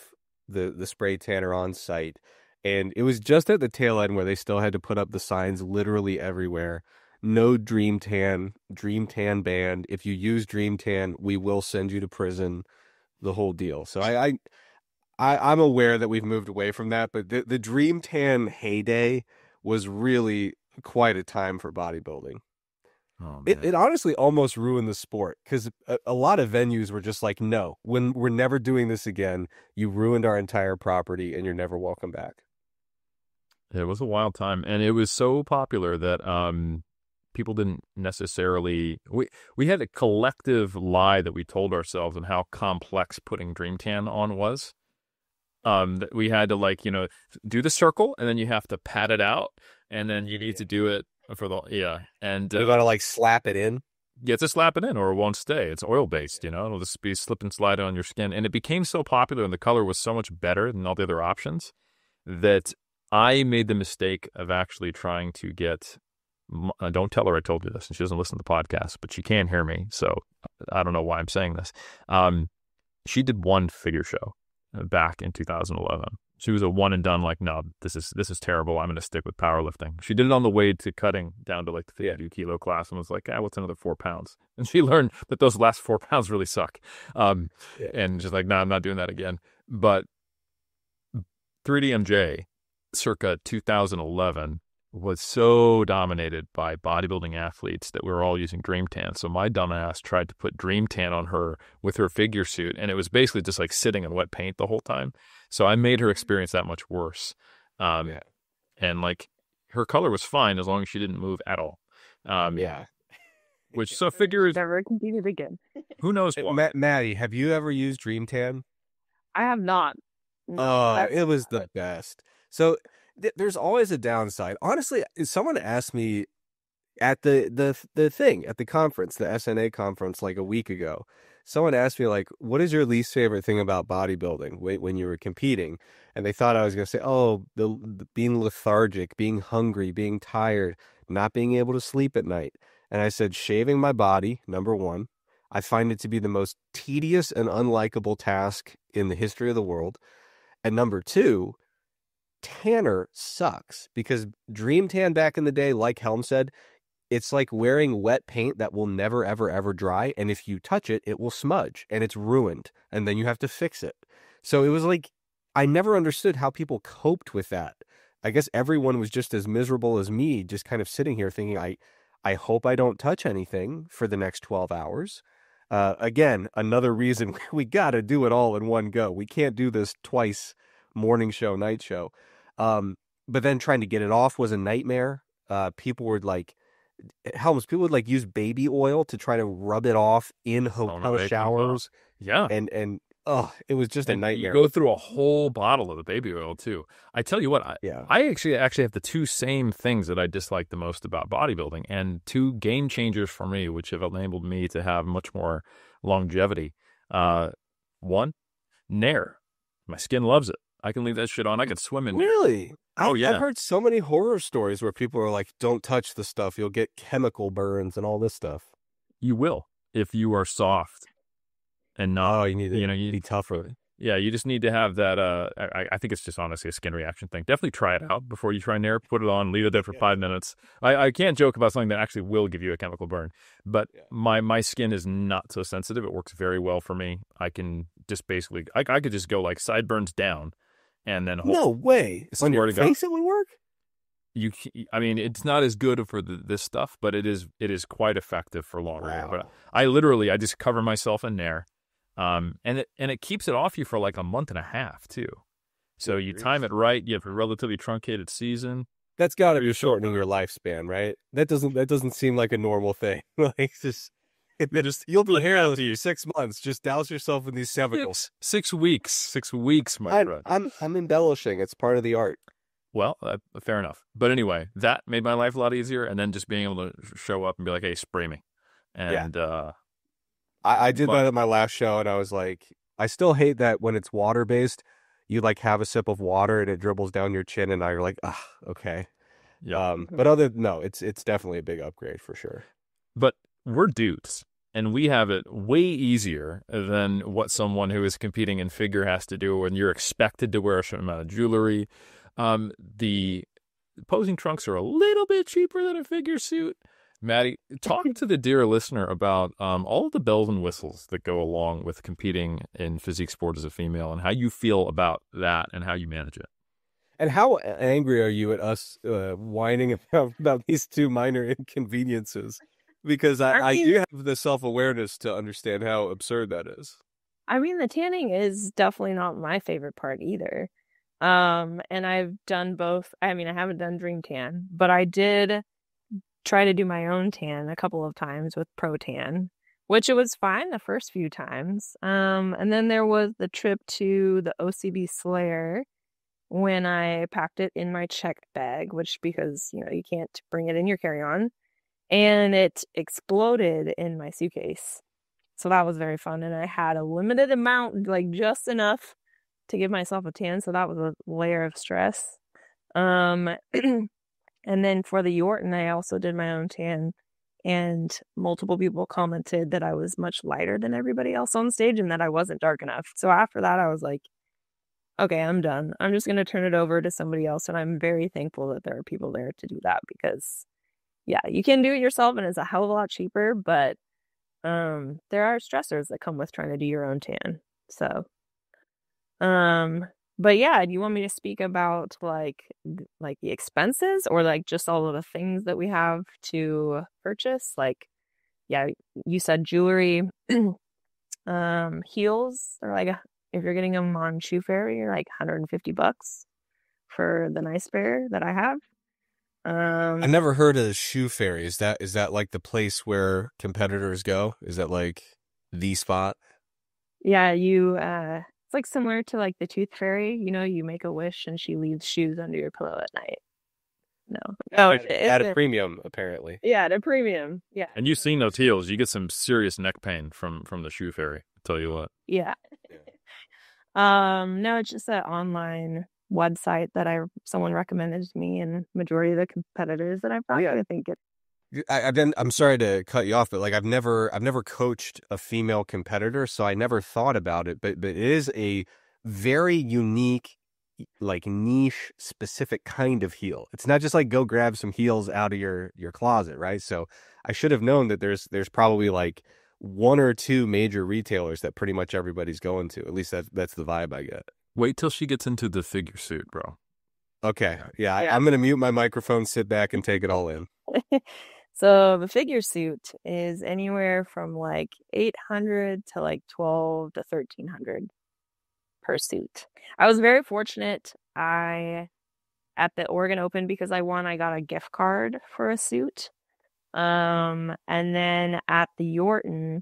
the spray tanner on site, and it was just at the tail end where they still had to put up the signs literally everywhere. No Dream Tan banned. If you use Dream Tan, we will send you to prison. The whole deal. So I'm aware that we've moved away from that, but the Dream Tan heyday was really quite a time for bodybuilding. Oh man. It honestly almost ruined the sport because a lot of venues were just like, no, when we're never doing this again. You ruined our entire property and you're never welcome back. It was a wild time, and it was so popular that people didn't necessarily. We had a collective lie that we told ourselves on how complex putting Dream Tan on was. That we had to, like, do the circle, and then you have to pat it out, and then you need to do it for the and You gotta like slap it in. you have to slap it in or it won't stay. It's oil based, it'll just be slip and slide on your skin, and it became so popular, and the color was so much better than all the other options that I made the mistake of actually trying to get. Don't tell her I told you this, and she doesn't listen to the podcast, but she can hear me, so I don't know why I'm saying this. She did one figure show back in 2011. She was a one and done, like, no, this is terrible. I'm going to stick with powerlifting. She did it on the way to cutting down to like the 52 kilo class and was like, what's another 4 pounds? And she learned that those last 4 pounds really suck. And she's like, no, I'm not doing that again. But 3DMJ circa 2011 was so dominated by bodybuilding athletes that we were all using Dream Tan. So my dumbass tried to put Dream Tan on her with her figure suit, and it was basically just like sitting in wet paint the whole time. So I made her experience that much worse. And like her color was fine as long as she didn't move at all. Which so figure never competed again. Who knows what? Maddie, have you ever used Dream Tan? I have not. No, it was the best. So there's always a downside. Honestly, someone asked me at the thing at the conference, the SNA conference, like a week ago. Someone asked me, like, what is your least favorite thing about bodybuilding when you were competing? And they thought I was going to say, the being lethargic, being hungry, being tired, not being able to sleep at night. And I said, shaving my body, number one. I find it to be the most tedious and unlikable task in the history of the world. And number two, tanner sucks, because Dream Tan back in the day, like Helm said, it's like wearing wet paint that will never, ever, ever dry. And if you touch it, it will smudge and it's ruined. And then you have to fix it. So it was like, I never understood how people coped with that. I guess everyone was just as miserable as me, just kind of sitting here thinking, I hope I don't touch anything for the next 12 hours. Again, another reason we got to do it all in one go. We can't do this twice, morning show, night show. But then trying to get it off was a nightmare. People would like, Helms, people would like use baby oil to try to rub it off in hotel showers. Yeah. And it was just a nightmare. You go through a whole bottle of the baby oil too. I tell you what, I actually have the two same things that I dislike the most about bodybuilding, and two game changers for me, which have enabled me to have much more longevity. One, Nair. My skin loves it. I can leave that shit on. I can swim in. Really? Oh, yeah. I've heard so many horror stories where people are like, don't touch the stuff. You'll get chemical burns and all this stuff. You will if you are soft and not. Oh, you need to be tougher. Yeah, you just need to have that. I think it's just honestly a skin reaction thing. Definitely try it out before you try Nair. Put it on, leave it there for 5 minutes. I can't joke about something that actually will give you a chemical burn, but my skin is not so sensitive. It works very well for me. I can just basically, I could just go like sideburns down. And then no way. On your face it would work? I mean, it's not as good for this stuff, but it is quite effective for longer. Wow. But I just cover myself in Nair, and it keeps it off you for like a month and a half too. So you time it right. You have a relatively truncated season. That's got to be shortening your lifespan, right? That doesn't seem like a normal thing. Like you'll be hairless for 6 months. Just douse yourself in these chemicals. 6 weeks. 6 weeks, my friend. I'm embellishing. It's part of the art. Well, fair enough. But anyway, that made my life a lot easier. And then just being able to show up and be like, "Hey, spray me." And I did that at my last show, and I was like, I still hate that when it's water based. You like have a sip of water and it dribbles down your chin, and now you're like, okay. Yeah. But it's definitely a big upgrade for sure. But we're dudes. And we have it way easier than what someone who is competing in figure has to do when you're expected to wear a certain amount of jewelry. The posing trunks are a little bit cheaper than a figure suit. Maddie, talk to the dear listener about all of the bells and whistles that go along with competing in physique sport as a female, and how you feel about that and how you manage it. And how angry are you at us whining about these two minor inconveniences? because I do have the self-awareness to understand how absurd that is. I mean, the tanning is definitely not my favorite part either. And I've done both. I mean, I haven't done Dream Tan, but I did try to do my own tan a couple of times with Pro Tan, which it was fine the first few times. And then there was the trip to the OCB Slayer when I packed it in my check bag, which because, you can't bring it in your carry-on, and it exploded in my suitcase. So that was very fun. And I had a limited amount, like just enough to give myself a tan. So that was a layer of stress. And then for the Yorton, I also did my own tan. And multiple people commented that I was much lighter than everybody else on stage and that I wasn't dark enough. So after that, I was like, okay, I'm done. I'm just going to turn it over to somebody else. And I'm very thankful that there are people there to do that because, yeah, you can do it yourself and it's a hell of a lot cheaper. But there are stressors that come with trying to do your own tan. So, but yeah, do you want me to speak about like the expenses or like just all of the things that we have to purchase? Like, yeah, you said jewelry, heels are like if you're getting them on Shoe Fairy, you're like $150 for the nice pair that I have. I never heard of the Shoe Fairy. Is that like the place where competitors go? Is that like the spot? Yeah, it's like similar to like the Tooth Fairy. You make a wish and she leaves shoes under your pillow at night. No, at a premium, apparently. Yeah, at a premium. Yeah. And you've seen those heels. You get some serious neck pain from the Shoe Fairy. I'll tell you what. Yeah. No, it's just an online website that someone recommended to me, and majority of the competitors that I've talked to, I think it. I'm sorry to cut you off, but like I've never coached a female competitor, so I never thought about it. But it is a very unique, like niche specific kind of heel. It's not just like go grab some heels out of your closet, right? So I should have known that there's probably like one or two major retailers that pretty much everybody's going to. At least that's the vibe I get. Wait till she gets into the figure suit, bro. Okay. Yeah. I'm going to mute my microphone, sit back and take it all in. So the figure suit is anywhere from like $800 to like $1,200 to $1,300 per suit. I was very fortunate. At the Oregon Open, because I got a gift card for a suit. And then at the Yorton,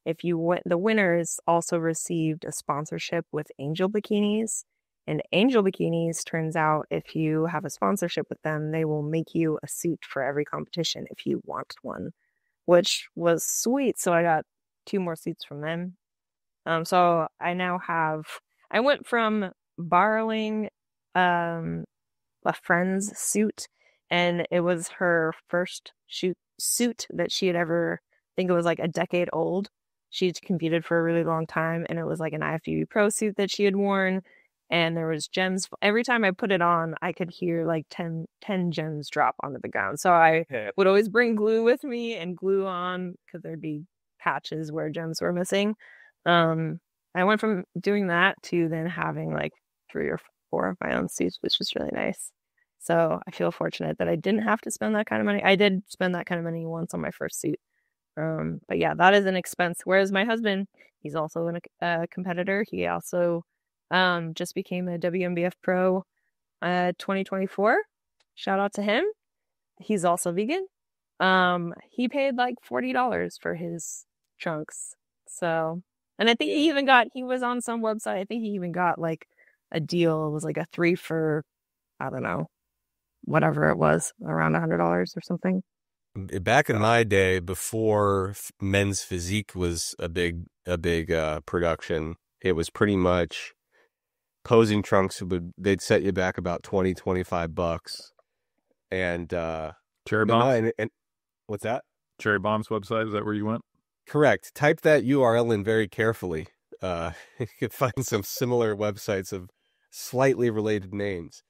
if you went, the winners also received a sponsorship with Angel Bikinis. And Angel Bikinis, turns out, if you have a sponsorship with them, they will make you a suit for every competition if you want one, which was sweet. So I got 2 more suits from them. So I went from borrowing a friend's suit, and it was her first suit that she had ever, I think it was like a decade old. She'd competed for a really long time, and it was like an IFBB Pro suit that she had worn, and there was gems. Every time I put it on, I could hear like 10 gems drop onto the ground. So I would always bring glue with me and glue on because there'd be patches where gems were missing. I went from doing that to then having like 3 or 4 of my own suits, which was really nice. So I feel fortunate that I didn't have to spend that kind of money. I did spend that kind of money once on my first suit. But yeah, that is an expense. Whereas my husband, he's also a competitor. He also just became a WMBF Pro 2024. Shout out to him. He's also vegan. He paid like $40 for his trunks. So, and I think he was on some website. I think he even got like a deal. It was like a 3 for, I don't know, whatever it was, around $100 or something. Back in my day, before men's physique was a big production, it was pretty much posing trunks. They'd set you back about $20-$25, and Cherry Bomb. And what's that? Cherry Bomb's website, is that where you went? Correct. Type that URL in very carefully. You could find some similar websites of slightly related names.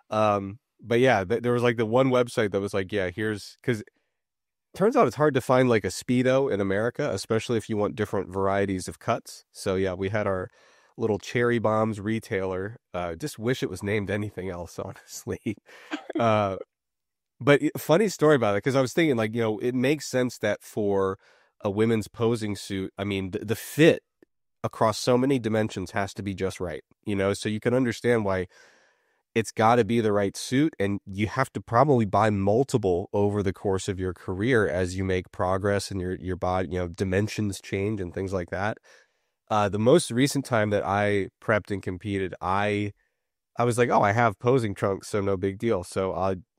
But yeah, there was like the one website that was like, yeah, because turns out it's hard to find like a Speedo in America, especially if you want different varieties of cuts. So yeah, we had our little Cherry Bombs retailer. Just wish it was named anything else, honestly. But funny story about it, because I was thinking, like, it makes sense that for a women's posing suit, I mean, the fit across so many dimensions has to be just right, so you can understand why it's got to be the right suit, and you have to probably buy multiple over the course of your career as you make progress and your body, dimensions change and things like that. The most recent time that I prepped and competed, I was like, oh, I have posing trunks, so no big deal. So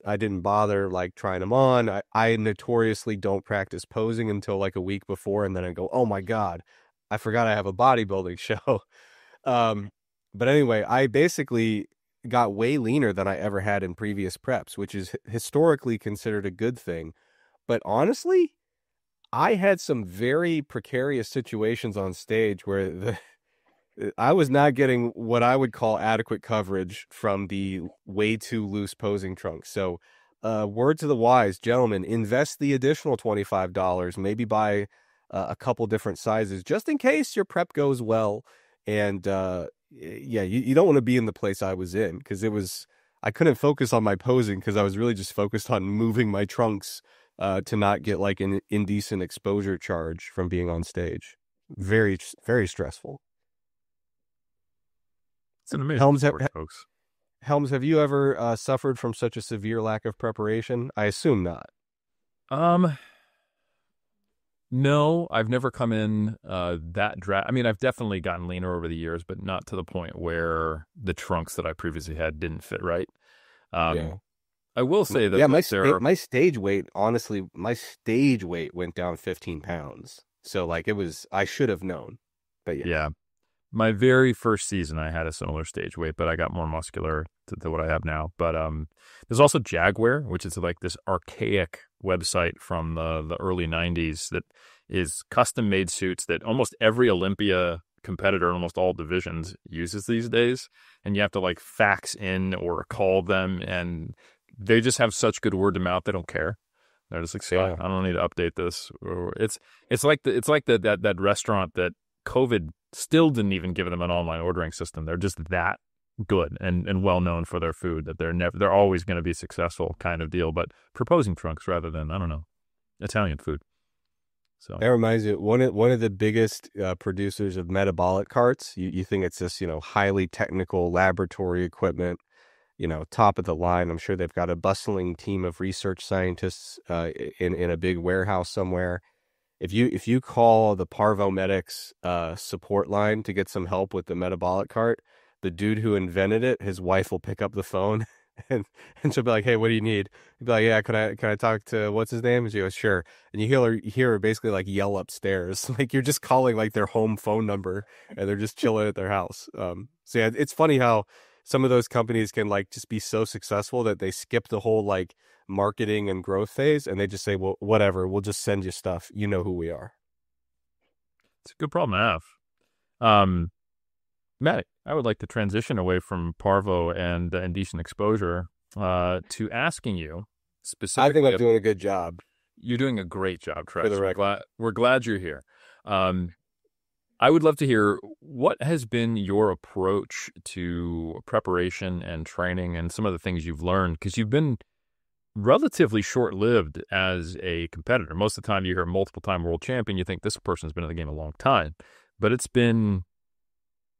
I didn't bother like trying them on. I notoriously don't practice posing until like a week before, and then I go, oh my God, I forgot I have a bodybuilding show. But anyway, I basically got way leaner than I ever had in previous preps, which is historically considered a good thing. But honestly, I had some very precarious situations on stage where I was not getting what I would call adequate coverage from the way too loose posing trunks. So, word to the wise, gentlemen, invest the additional $25, maybe buy a couple different sizes, just in case your prep goes well. And yeah, you don't want to be in the place I was in, because I couldn't focus on my posing because I was really just focused on moving my trunks to not get like an indecent exposure charge from being on stage. Very, very stressful. It's an amazing sport, folks. Helms, have you ever suffered from such a severe lack of preparation? I assume not. No, I've never come in that I mean, I've definitely gotten leaner over the years, but not to the point where the trunks that I previously had didn't fit right. Yeah. I will say that my stage weight, honestly, went down 15 pounds. So like I should have known. But yeah. My very first season, I had a similar stage weight, but I got more muscular to what I have now. But there's also Jaguar, which is like this archaic website from the early 90s that is custom-made suits that almost every Olympia competitor in almost all divisions uses these days. And you have to like fax in or call them, and they just have such good word of mouth, they don't care. They're just like, I don't need to update this. Or it's like that restaurant that COVID still didn't even give them an online ordering system. They're just that good and well known for their food that they're always going to be successful kind of deal. But proposing trunks rather than, I don't know, Italian food. So that reminds me, one of the biggest producers of metabolic carts. You think it's this highly technical laboratory equipment, top of the line. I'm sure they've got a bustling team of research scientists in a big warehouse somewhere. If you call the Parvo Medics support line to get some help with the metabolic cart, the dude who invented it, his wife will pick up the phone and she'll be like, "Hey, what do you need?" He'll be like, "Yeah, can I talk to what's his name?" And she goes, "Sure." And you hear her basically like yell upstairs, like you're just calling like their home phone number, and they're just chilling at their house. So yeah, it's funny how some of those companies can like just be so successful that they skip the whole like marketing and growth phase, and they just say, well, whatever, we'll just send you stuff. You know who we are. It's a good problem to have. Maddie, I would like to transition away from Parvo and indecent exposure to asking you specifically. I think I'm doing a good job. You're doing a great job, Trex. We're glad you're here. I would love to hear what has been your approach to preparation and training and some of the things you've learned, because you've been relatively short-lived as a competitor. Most of the time you hear multiple-time world champion, you think this person's been in the game a long time. But it's been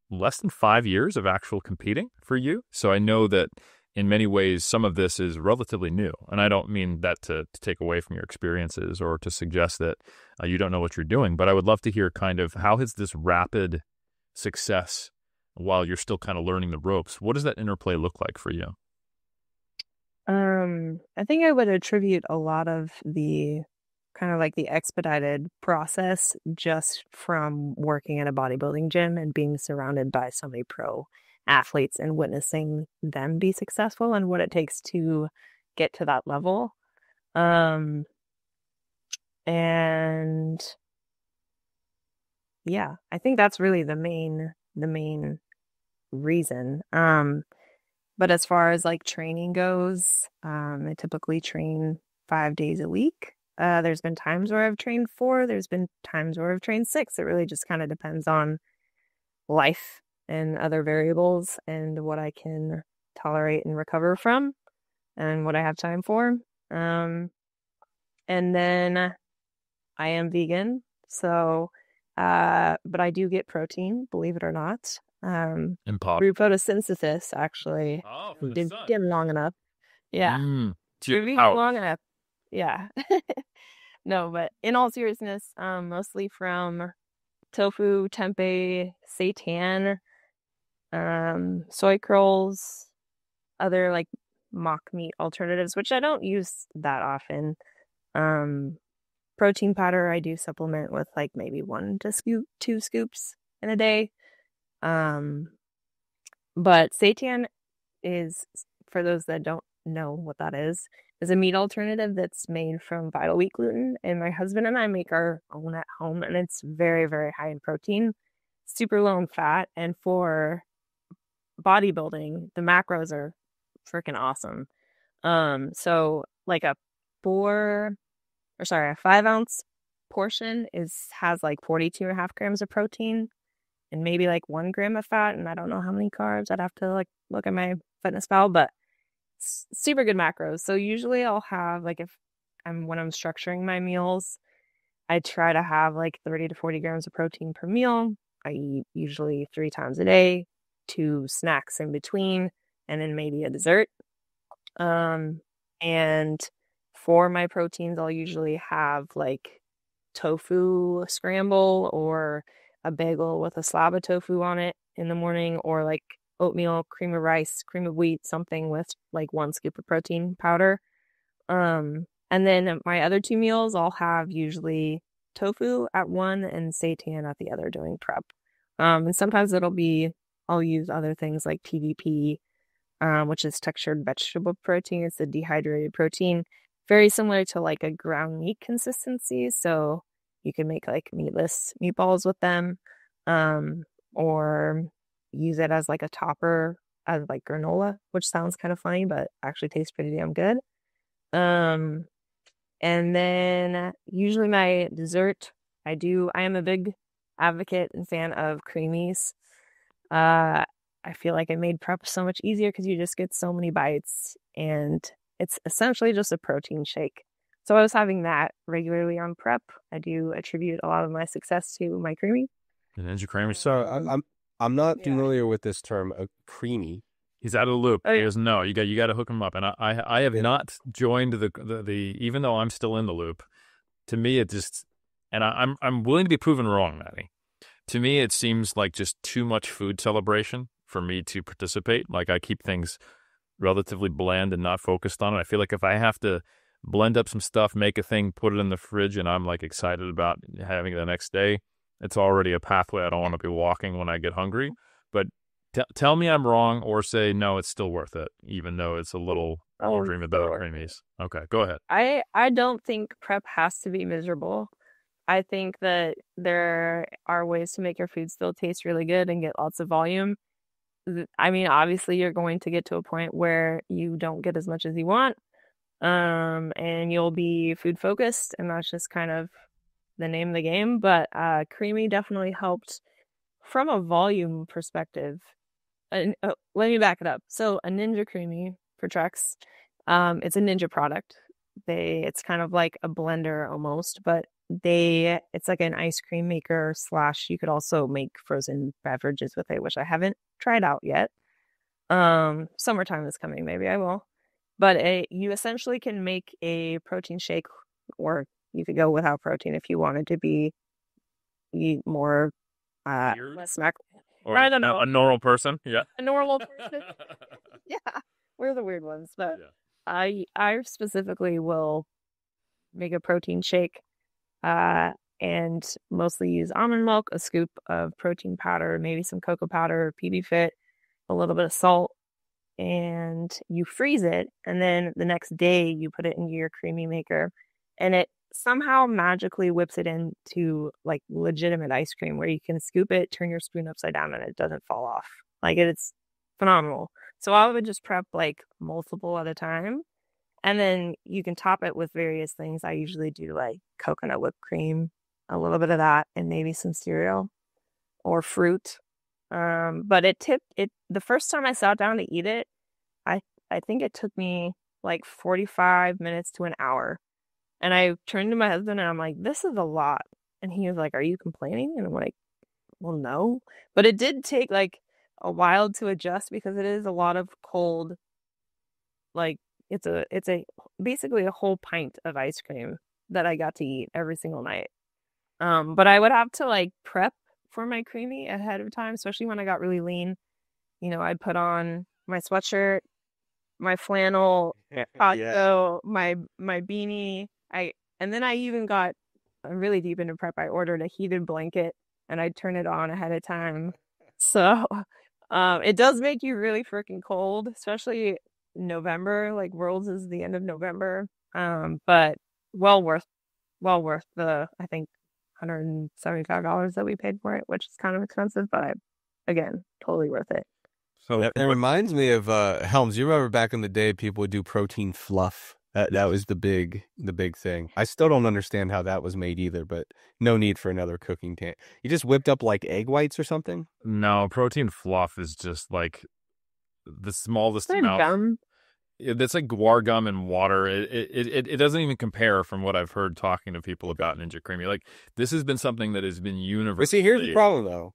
less than 5 years of actual competing for you. So I know that in many ways some of this is relatively new. And I don't mean that to take away from your experiences or to suggest that you don't know what you're doing. But I would love to hear kind of how has this rapid success while you're still kind of learning the ropes, what does that interplay look like for you? I think I would attribute a lot of the kind of like the expedited process just from working at a bodybuilding gym and being surrounded by so many pro athletes and witnessing them be successful and what it takes to get to that level. And yeah, I think that's really the main reason. But as far as like training goes, I typically train 5 days a week. There's been times where I've trained 4. There's been times where I've trained 6. It really just kind of depends on life and other variables and what I can tolerate and recover from and what I have time for. And then I am vegan, so but I do get protein, believe it or not. Through photosynthesis, actually. Oh, from the Did sun. long enough. Yeah. Through vegan Ouch. long enough. Yeah. No, but in all seriousness, mostly from tofu, tempeh, seitan, soy curls, other like mock meat alternatives, which I don't use that often. Protein powder, I do supplement with like maybe 2 scoops in a day. But seitan is, for those that don't know what that is a meat alternative that's made from vital wheat gluten. And my husband and I make our own at home, and it's very, very high in protein, super low in fat. And for bodybuilding, the macros are freaking awesome. So like a 5-ounce portion has like 42.5 grams of protein and maybe like 1 gram of fat, and I don't know how many carbs. I'd have to like look at my FitnessPal, but super good macros. So usually I'll have like, when I'm structuring my meals, I try to have like 30 to 40 grams of protein per meal. I eat usually 3 times a day, 2 snacks in between, and then maybe a dessert. And for my proteins, I'll usually have like tofu scramble or a bagel with a slab of tofu on it in the morning, or like oatmeal, cream of rice, cream of wheat, something with like 1 scoop of protein powder. And then my other 2 meals, I'll have usually tofu at one and seitan at the other doing prep. And sometimes I'll use other things like TVP, which is textured vegetable protein. It's a dehydrated protein, very similar to like a ground meat consistency. So you can make like meatless meatballs with them, or use it as like a topper as like granola, which sounds kind of funny, but actually tastes pretty damn good. And then usually my dessert, I am a big advocate and fan of creamies. I feel like it made prep so much easier because you just get so many bites, and it's essentially just a protein shake. So I was having that regularly on prep. I do attribute a lot of my success to my creamy. The Ninja Creamer. So I'm not familiar with this term, creamy. He's out of the loop. Oh, yeah. He goes, no, you got to hook him up. And I have not joined the even though I'm still in the loop. To me, it just, and I'm willing to be proven wrong, Maddie. To me, it seems like just too much food celebration for me to participate. Like, I keep things relatively bland and not focused on it. I feel like if I have to blend up some stuff, make a thing, put it in the fridge, and I'm like excited about having it the next day, it's already a pathway I don't want to be walking when I get hungry. But tell me I'm wrong, or say, no, it's still worth it, even though it's a little dream about creamies. Okay, go ahead. I don't think prep has to be miserable. I think that there are ways to make your food still taste really good and get lots of volume. I mean, obviously you're going to get to a point where you don't get as much as you want, and you'll be food focused, and that's just kind of the name of the game. But creamy definitely helped from a volume perspective. Let me back it up. So a Ninja Creamy for Trex, it's a Ninja product. It's kind of like a blender almost, but it's like an ice cream maker / you could also make frozen beverages with it, which I haven't tried out yet. Summertime is coming, maybe I will. But you essentially can make a protein shake, or you could go without protein if you wanted to eat more less Or I don't know. A normal person, yeah. A normal person. Yeah, we're the weird ones. But yeah. I specifically will make a protein shake, and mostly use almond milk, a scoop of protein powder, maybe some cocoa powder, PB Fit, a little bit of salt, and you freeze it. And then the next day you put it into your creamy maker, and it somehow magically whips it into like legitimate ice cream, where you can scoop it, turn your spoon upside down, and it doesn't fall off. Like, it's phenomenal. So I would just prep like multiple at a time, and then you can top it with various things. I usually do like coconut whipped cream, a little bit of that, and maybe some cereal or fruit. But the first time I sat down to eat it, I think it took me like 45 minutes to an hour. And I turned to my husband and I'm like, this is a lot. And he was like, are you complaining? And I'm like, well, no. But it did take like a while to adjust because it is a lot of cold, like it's a basically a whole pint of ice cream that I got to eat every single night. But I would have to like prep for my creamy ahead of time, especially when I got really lean. You know, I'd put on my sweatshirt, my flannel, poncho, my beanie. And then I even got really deep into prep. I ordered a heated blanket and I'd turn it on ahead of time. So it does make you really freaking cold, especially November. Like Worlds is the end of November. But well worth the, I think, $175 that we paid for it, which is kind of expensive, but again, totally worth it. So it reminds me of Helms. You remember back in the day, people would do protein fluff. That was the big thing. I still don't understand how that was made either, but no need for another cooking tank. You just whipped up like egg whites or something? No, protein fluff is just like the smallest amount. Gum. It's like guar gum and water. It doesn't even compare from what I've heard talking to people about Ninja Creamy. Like this has been something that has been universal. But see, here's the problem though.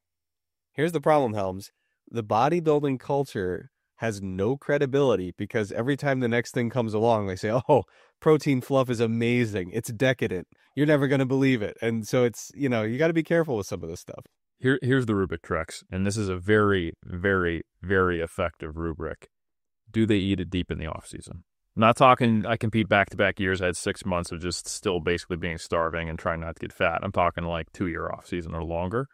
Here's the problem, Helms. The bodybuilding culture has no credibility because every time the next thing comes along, they say, oh, protein fluff is amazing. It's decadent. You're never going to believe it. And so it's, you got to be careful with some of this stuff. Here's the rubric, Trex, and this is a very, very, very effective rubric. Do they eat it deep in the off season? I'm not talking, I compete back-to-back years. I had 6 months of just still basically being starving and trying not to get fat. I'm talking like 2-year off season or longer.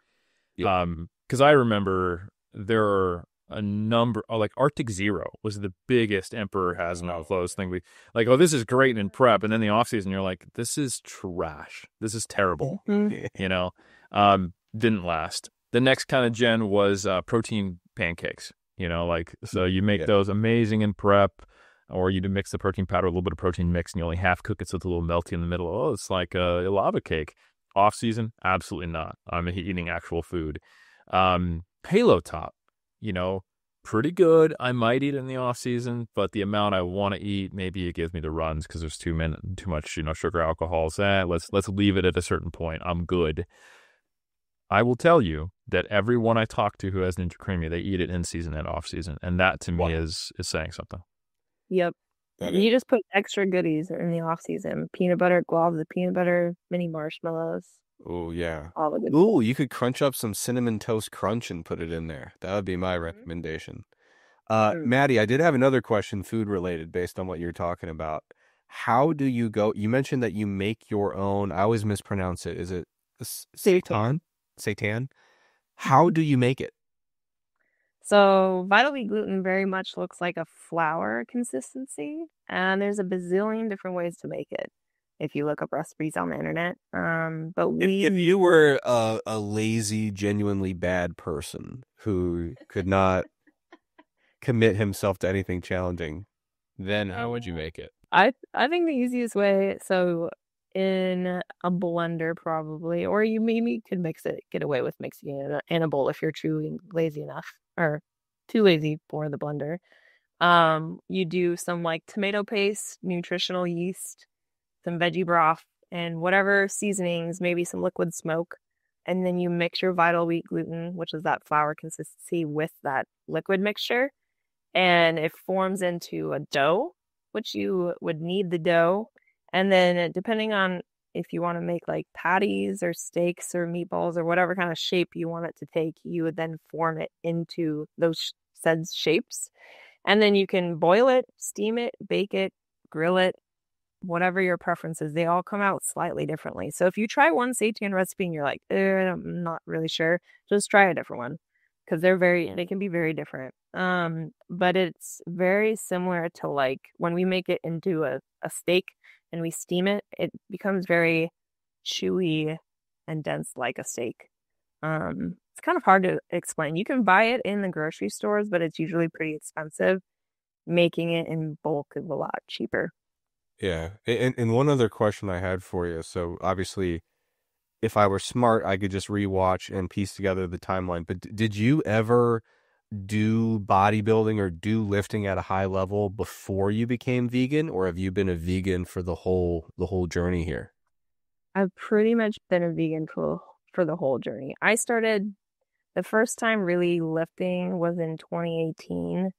Yep. Because I remember there are a number, like Arctic Zero was the biggest Emperor Has No Clothes thing. We like, oh, this is great in prep, and then the off season, you're like, this is trash. This is terrible. Didn't last. The next kind of gen was protein pancakes. So you make those amazing in prep, or you mix the protein powder, a little bit of protein mix, and you only half cook it so it's a little melty in the middle. Oh, it's like a lava cake. Off season, absolutely not. I'm eating actual food. Halo Top, pretty good. I might eat in the off season, but the amount I want to eat, maybe it gives me the runs because there's too much, sugar, alcohol. So let's leave it at a certain point. I'm good. I will tell you that everyone I talk to who has Ninja Creamy, they eat it in season and off season, and that to me is saying something. Yep. You just put extra goodies in the off season. Peanut butter globs, the peanut butter mini marshmallows. Oh, yeah. All the good Ooh, you could crunch up some Cinnamon Toast Crunch and put it in there. That would be my recommendation. Maddie, I did have another question, food related, based on what you're talking about. How do you go? You mentioned that you make your own. I always mispronounce it. Is it seitan? Seitan? How do you make it? So Vital Wheat gluten very much looks like a flour consistency, and there's a bazillion different ways to make it if you look up recipes on the internet. But if you were a lazy, genuinely bad person who could not commit himself to anything challenging, then how would you make it? I think the easiest way, so in a blender probably, or you maybe could get away with mixing it in a bowl if you're truly lazy enough, or too lazy for the blender. You do some like tomato paste, nutritional yeast, some veggie broth, and whatever seasonings, maybe some liquid smoke. And then you mix your Vital Wheat gluten, which is that flour consistency, with that liquid mixture. And it forms into a dough, which you would knead the dough. And then depending on if you want to make like patties or steaks or meatballs or whatever kind of shape you want it to take, you would then form it into those said shapes. And then you can boil it, steam it, bake it, grill it, whatever your preference is. They all come out slightly differently. So if you try one seitan recipe and you're like, I'm not really sure, just try a different one because they can be very different. But it's very similar to like when we make it into a steak and we steam it, it becomes very chewy and dense like a steak. It's kind of hard to explain. You can buy it in the grocery stores, but it's usually pretty expensive. Making it in bulk is a lot cheaper. Yeah. And one other question I had for you. So obviously, if I were smart, I could just rewatch and piece together the timeline. But did you ever do bodybuilding or do lifting at a high level before you became vegan, or have you been a vegan for the whole journey here? I've pretty much been a vegan for the whole journey. I started the first time really lifting was in 2018.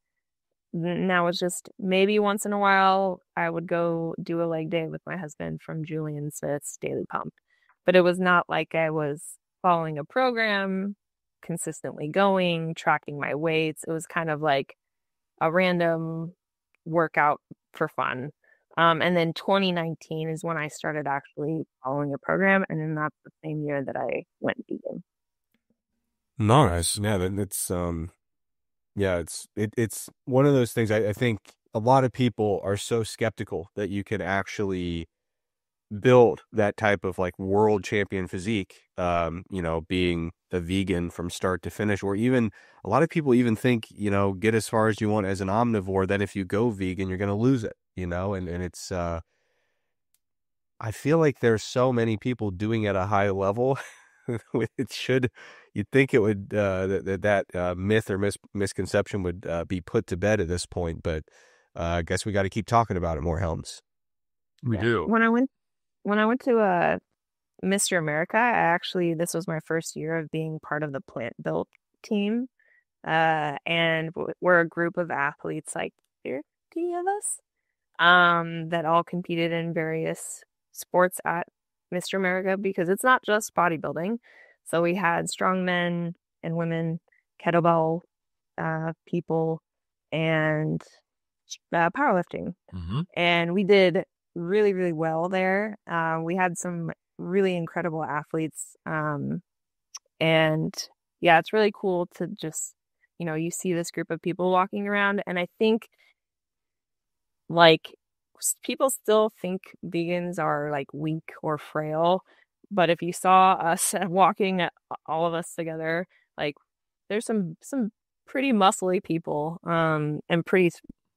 Now it's just maybe once in a while I would go do a leg day with my husband from Julian Smith's Daily Pump. But it was not like I was following a program, consistently going, tracking my weights. It was kind of like a random workout for fun. And then 2019 is when I started actually following a program, and then that's the same year that I went vegan. Nice. Yeah, it's yeah, it's one of those things. I think a lot of people are so skeptical that you can actually build that type of like world champion physique, being a vegan from start to finish, or even a lot of people even think, get as far as you want as an omnivore, that if you go vegan, you're going to lose it, and it's, I feel like there's so many people doing at a high level. You'd think it would, that myth or misconception would be put to bed at this point, but I guess we got to keep talking about it more, Helms. We do. When I went to Mr. America, this was my first year of being part of the Plant Built team. And we're a group of athletes, like 30 of us, that all competed in various sports at Mr. America, because it's not just bodybuilding. So we had strong men and women, kettlebell people, and powerlifting. Mm-hmm. And we did really, really well there. We had some really incredible athletes. And yeah, it's really cool to just, you see this group of people walking around. And I think like people still think vegans are like weak or frail. But if you saw us walking, all of us together, like there's some pretty muscly people, and pretty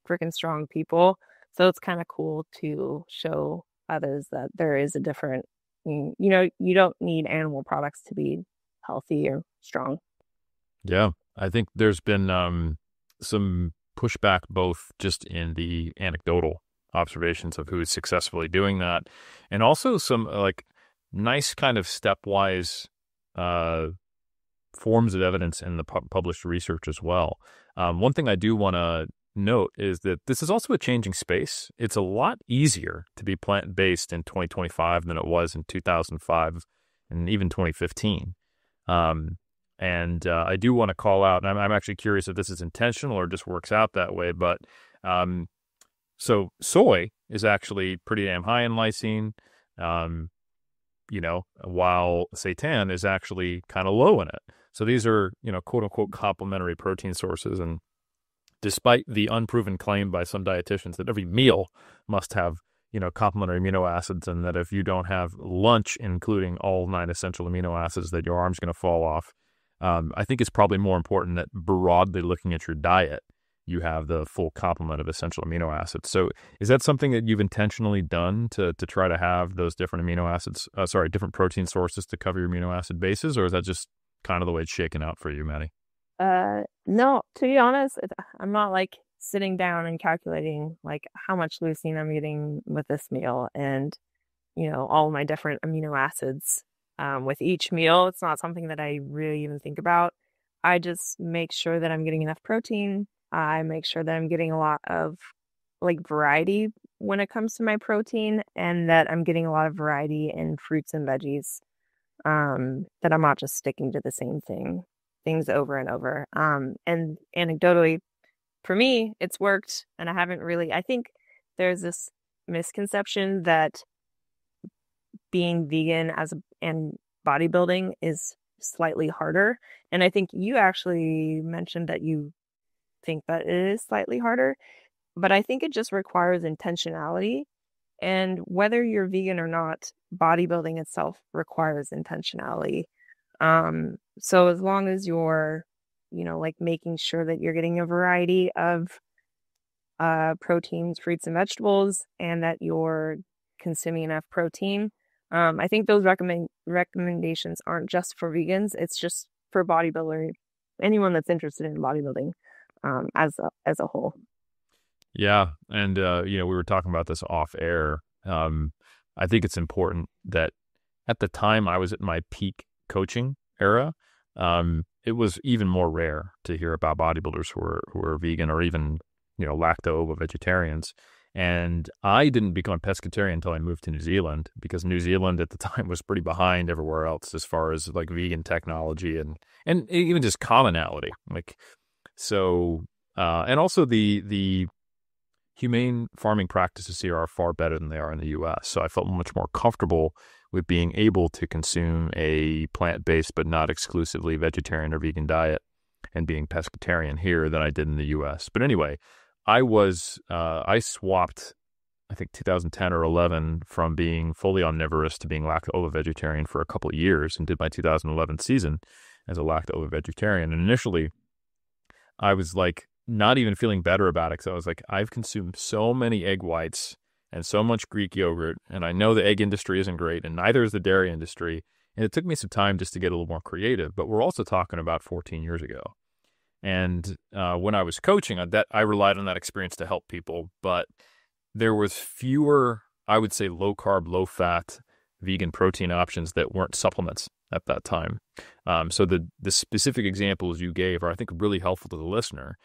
freaking strong people. So it's kind of cool to show others that there is a different, you don't need animal products to be healthy or strong. Yeah, I think there's been some pushback both just in the anecdotal observations of who's successfully doing that, and also some like nice kind of stepwise forms of evidence in the published research as well. One thing I do want to note is that this is also a changing space. It's a lot easier to be plant-based in 2025 than it was in 2005 and even 2015. And I do want to call out, and I'm actually curious if this is intentional or just works out that way, but so soy is actually pretty damn high in lysine, while seitan is actually kind of low in it. So these are, quote unquote, complementary protein sources. And despite the unproven claim by some dietitians that every meal must have, complementary amino acids, and that if you don't have lunch, including all 9 essential amino acids, that your arm's going to fall off, I think it's probably more important that broadly looking at your diet, you have the full complement of essential amino acids. So is that something that you've intentionally done to try to have those different different protein sources to cover your amino acid bases, or is that just kind of the way it's shaken out for you, Maddie? No, to be honest, I'm not like sitting down and calculating like how much leucine I'm getting with this meal and, all my different amino acids with each meal. It's not something that I really even think about. I just make sure that I'm getting enough protein. I make sure that I'm getting a lot of like variety when it comes to my protein, and that I'm getting a lot of variety in fruits and veggies, that I'm not just sticking to the same things over and over. And anecdotally, for me, it's worked, and I think there's this misconception that being vegan and bodybuilding is slightly harder. And I think you actually mentioned that you think that it is slightly harder, but I think it just requires intentionality. And whether you're vegan or not, bodybuilding itself requires intentionality. So as long as you're, like making sure that you're getting a variety of proteins, fruits, and vegetables, and that you're consuming enough protein, I think those recommendations aren't just for vegans. It's just for bodybuilders anyone that's interested in bodybuilding as a whole. Yeah. And, we were talking about this off air. I think it's important that at the time I was at my peak coaching era, it was even more rare to hear about bodybuilders who were vegan or even, lacto-ovo vegetarians. And I didn't become a pescatarian until I moved to New Zealand, because New Zealand at the time was pretty behind everywhere else as far as like vegan technology and even just commonality. And also the humane farming practices here are far better than they are in the U.S. So I felt much more comfortable with being able to consume a plant-based but not exclusively vegetarian or vegan diet and being pescatarian here than I did in the U.S. But anyway, I swapped, I think 2010 or 11, from being fully omnivorous to being lacto-ovo vegetarian for a couple of years, and did my 2011 season as a lacto-ovo vegetarian. And initially, I was like not even feeling better about it, because I was like, I've consumed so many egg whites and so much Greek yogurt, and I know the egg industry isn't great, and neither is the dairy industry. And it took me some time just to get a little more creative. But we're also talking about 14 years ago. And when I was coaching, I relied on that experience to help people. But there was fewer, I would say, low-carb, low-fat vegan protein options that weren't supplements at that time. So the specific examples you gave are, I think, really helpful to the listener,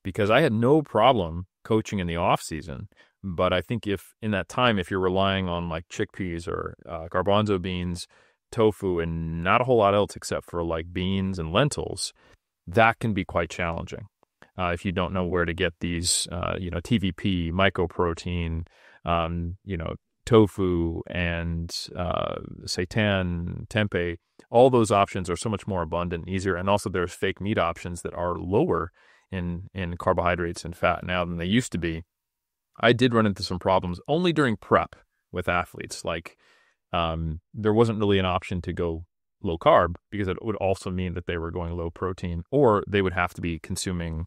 because I had no problem coaching in the off-season. But I think if you're relying on like chickpeas or garbanzo beans, tofu, and not a whole lot else except for like beans and lentils, that can be quite challenging if you don't know where to get these, TVP, mycoprotein, tofu, and seitan, tempeh. All those options are so much more abundant and easier. And also there's fake meat options that are lower in carbohydrates and fat now than they used to be. I did run into some problems only during prep with athletes. Like there wasn't really an option to go low carb, because it would also mean that they were going low protein, or they would have to be consuming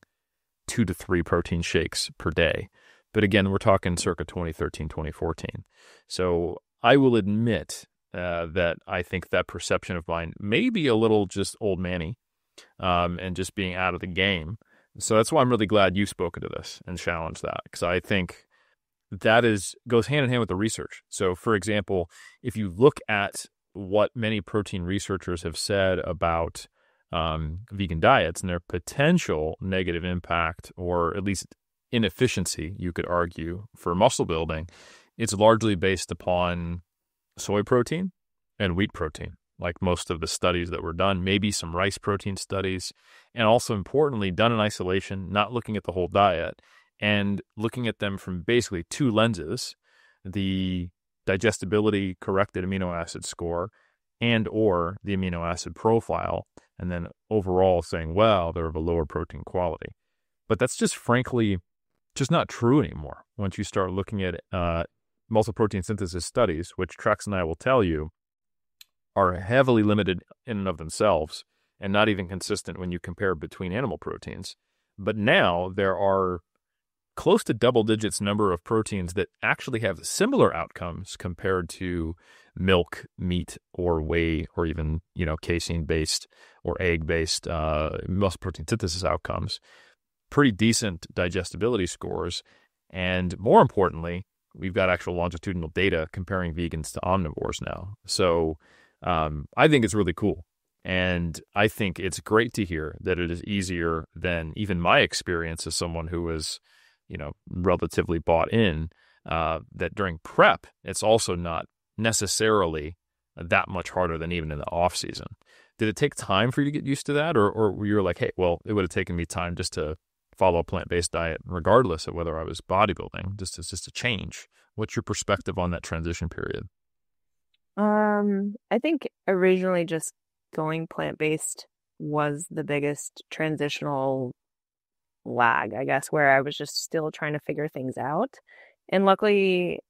2 to 3 protein shakes per day. But again, we're talking circa 2013, 2014. So I will admit that I think that perception of mine may be a little just old manny and just being out of the game. So that's why I'm really glad you've spoken to this and challenged that, because I think that goes hand in hand with the research. So for example, if you look at what many protein researchers have said about vegan diets and their potential negative impact, or at least inefficiency, you could argue, for muscle building, it's largely based upon soy protein and wheat protein, like most of the studies that were done, maybe some rice protein studies, and also importantly, done in isolation, not looking at the whole diet, and looking at them from basically 2 lenses: the digestibility corrected amino acid score and or the amino acid profile, and then overall saying, well, they're of a lower protein quality. But that's just frankly just not true anymore. Once you start looking at muscle protein synthesis studies, which Trex and I will tell you are heavily limited in and of themselves and not even consistent when you compare between animal proteins. But now there are close to double digits number of proteins that actually have similar outcomes compared to milk, meat, or whey, or even, casein-based or egg-based muscle protein synthesis outcomes. Pretty decent digestibility scores. And more importantly, we've got actual longitudinal data comparing vegans to omnivores now. So I think it's really cool. And I think it's great to hear that it is easier than even my experience as someone who was relatively bought in, that during prep, it's also not necessarily that much harder than even in the off season. Did it take time for you to get used to that? Or were you like, hey, well, it would have taken me time just to follow a plant-based diet, regardless of whether I was bodybuilding, just a change? What's your perspective on that transition period? I think originally just going plant-based was the biggest transitional lag, I guess, where I was just still trying to figure things out. And luckily,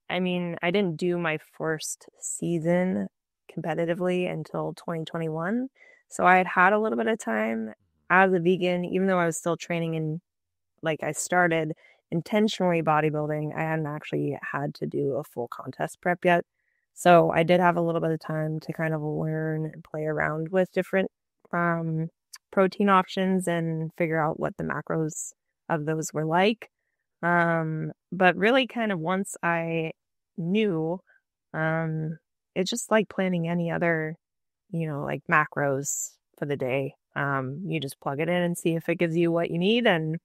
I didn't do my first season competitively until 2021. So I had a little bit of time as a vegan, even though I was still training in, like, I started intentionally bodybuilding. I hadn't actually had to do a full contest prep yet. So I did have a little bit of time to kind of learn and play around with different protein options and figure out what the macros of those were like. But really kind of once I knew, it's just like planning any other, like macros for the day. You just plug it in and see if it gives you what you need. And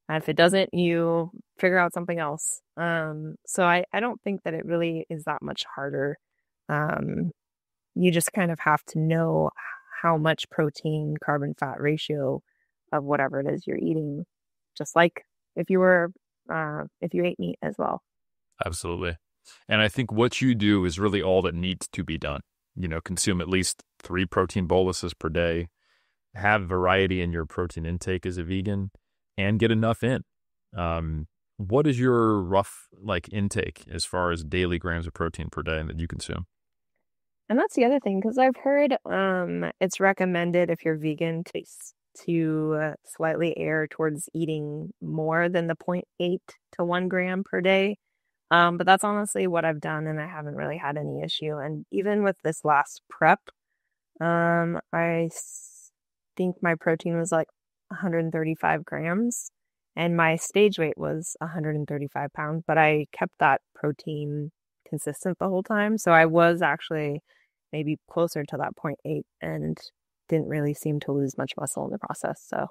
if it doesn't, you figure out something else. So I don't think that it really is that much harder. You just kind of have to know how much protein, carbon, fat ratio of whatever it is you're eating, just like if you ate meat as well. Absolutely. And I think what you do is really all that needs to be done. Consume at least 3 protein boluses per day, have variety in your protein intake as a vegan, and get enough in. What is your rough intake as far as daily grams of protein per day that you consume? And that's the other thing, because I've heard it's recommended if you're vegan to slightly err towards eating more than the 0.8 to 1 gram per day. But that's honestly what I've done, and I haven't really had any issue. And even with this last prep, I think my protein was like 135 grams, and my stage weight was 135 pounds, but I kept that protein consistent the whole time. So I was actually maybe closer to that 0.8 and didn't really seem to lose much muscle in the process. So,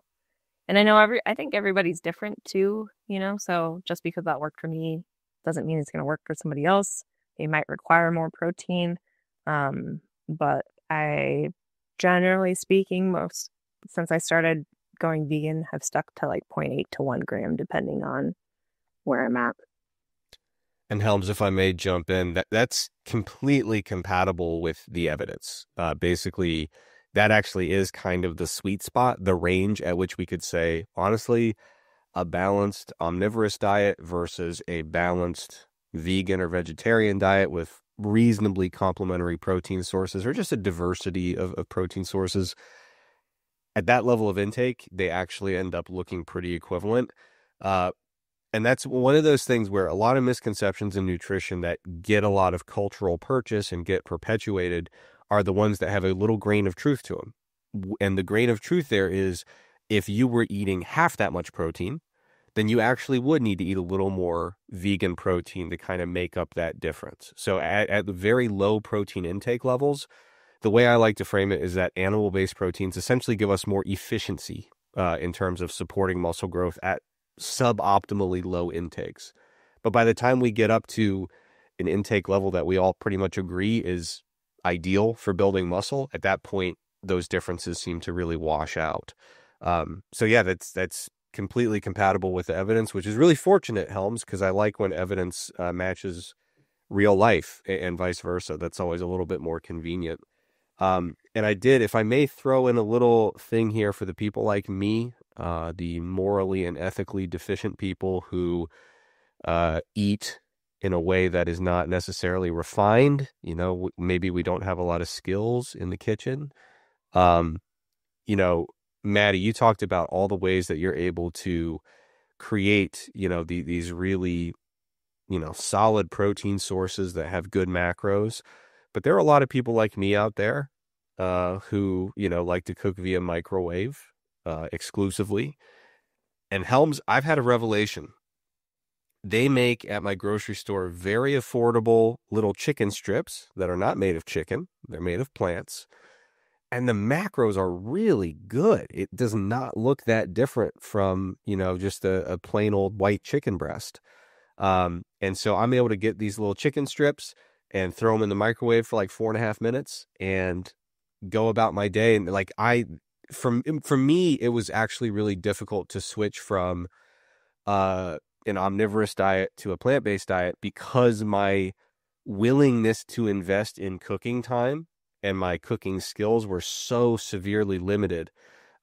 and I think everybody's different too, so just because that worked for me doesn't mean it's going to work for somebody else. They might require more protein. But I, generally speaking, since I started going vegan, have stuck to like 0.8 to 1 gram, depending on where I'm at. And Helms, if I may jump in, that's completely compatible with the evidence. Basically, that actually is kind of the sweet spot, the range at which we could say, honestly, a balanced omnivorous diet versus a balanced vegan or vegetarian diet with reasonably complementary protein sources, or just a diversity of protein sources. At that level of intake, they actually end up looking pretty equivalent. And that's one of those things where a lot of misconceptions in nutrition that get a lot of cultural purchase and get perpetuated are the ones that have a little grain of truth to them. And the grain of truth there is, if you were eating half that much protein, then you actually would need to eat a little more vegan protein to kind of make up that difference. So at the very low protein intake levels, the way I like to frame it is that animal-based proteins essentially give us more efficiency in terms of supporting muscle growth at suboptimally low intakes. But by the time we get up to an intake level that we all pretty much agree is ideal for building muscle, at that point, those differences seem to really wash out. So yeah, that's completely compatible with the evidence, which is really fortunate, Helms, because I like when evidence matches real life and vice versa. That's always a little bit more convenient. And if I may throw in a little thing here for the people like me, the morally and ethically deficient people who eat in a way that is not necessarily refined. Maybe we don't have a lot of skills in the kitchen. Maddie, you talked about all the ways that you're able to create, these really, solid protein sources that have good macros. But there are a lot of people like me out there who, like to cook via microwave exclusively. And Helms, I've had a revelation. They make at my grocery store very affordable little chicken strips that are not made of chicken. They're made of plants. And the macros are really good. It does not look that different from, just a plain old white chicken breast. And so I'm able to get these little chicken strips and throw them in the microwave for like 4.5 minutes and go about my day. And for me, it was actually really difficult to switch from an omnivorous diet to a plant-based diet because my willingness to invest in cooking time and my cooking skills were so severely limited.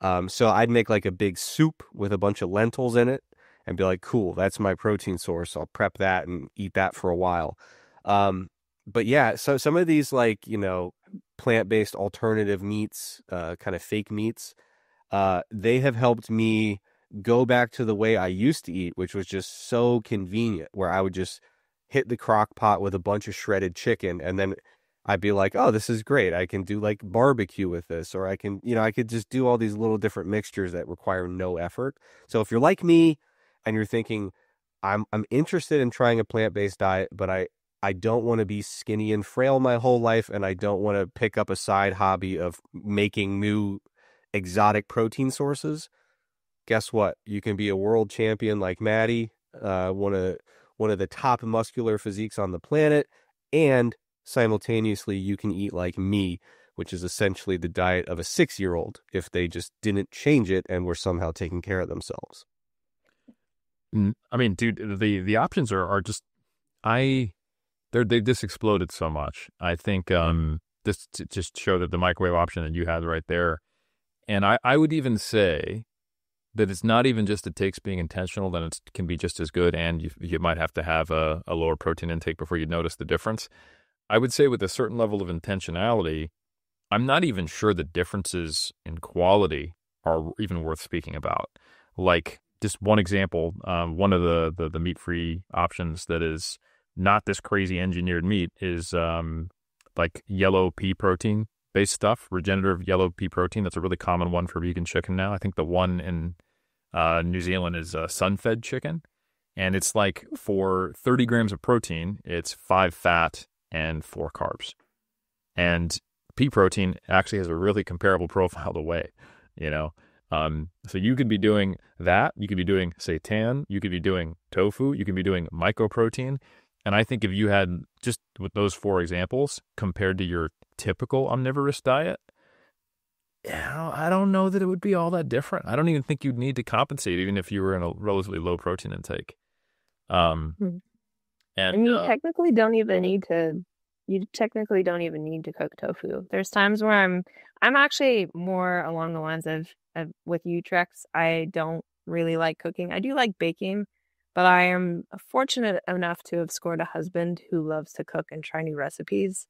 So I'd make like a big soup with a bunch of lentils in it and be like, cool, that's my protein source. I'll prep that and eat that for a while. But yeah, so some of these plant-based alternative meats, kind of fake meats, they have helped me go back to the way I used to eat, which was just so convenient, where I would just hit the crock pot with a bunch of shredded chicken and then I'd be like, oh, this is great. I can do like barbecue with this, or I can, I could just do all these little different mixtures that require no effort. So if you're like me and you're thinking, I'm interested in trying a plant-based diet, but I don't want to be skinny and frail my whole life, and I don't want to pick up a side hobby of making new exotic protein sources. Guess what? You can be a world champion like Maddie, one of the top muscular physiques on the planet, and simultaneously you can eat like me, which is essentially the diet of a 6-year-old if they just didn't change it and were somehow taking care of themselves. I mean, dude, the options are just they've just exploded so much. I think this to just show that the microwave option that you had right there, and I would even say that it's not even just it takes being intentional, then it can be just as good, and you might have to have a lower protein intake before you notice the difference. I would say with a certain level of intentionality, I'm not even sure the differences in quality are even worth speaking about. Like, just one example, one of the meat-free options that is not this crazy engineered meat is like yellow pea protein based stuff, regenerative yellow pea protein. That's a really common one for vegan chicken now. I think the one in New Zealand is sun-fed chicken. And it's like for 30 grams of protein, it's 5 fat and 4 carbs. And pea protein actually has a really comparable profile to whey, So you could be doing that. You could be doing seitan. You could be doing tofu. You could be doing mycoprotein. And I think if you had just with those 4 examples compared to your typical omnivorous diet, I don't know that it would be all that different. I don't even think you'd need to compensate even if you were in a relatively low protein intake. And you technically don't even need to. You technically don't even need to cook tofu. There's times where I'm actually more along the lines of with you, Trex. I don't really like cooking. I do like baking, but I am fortunate enough to have scored a husband who loves to cook and try new recipes.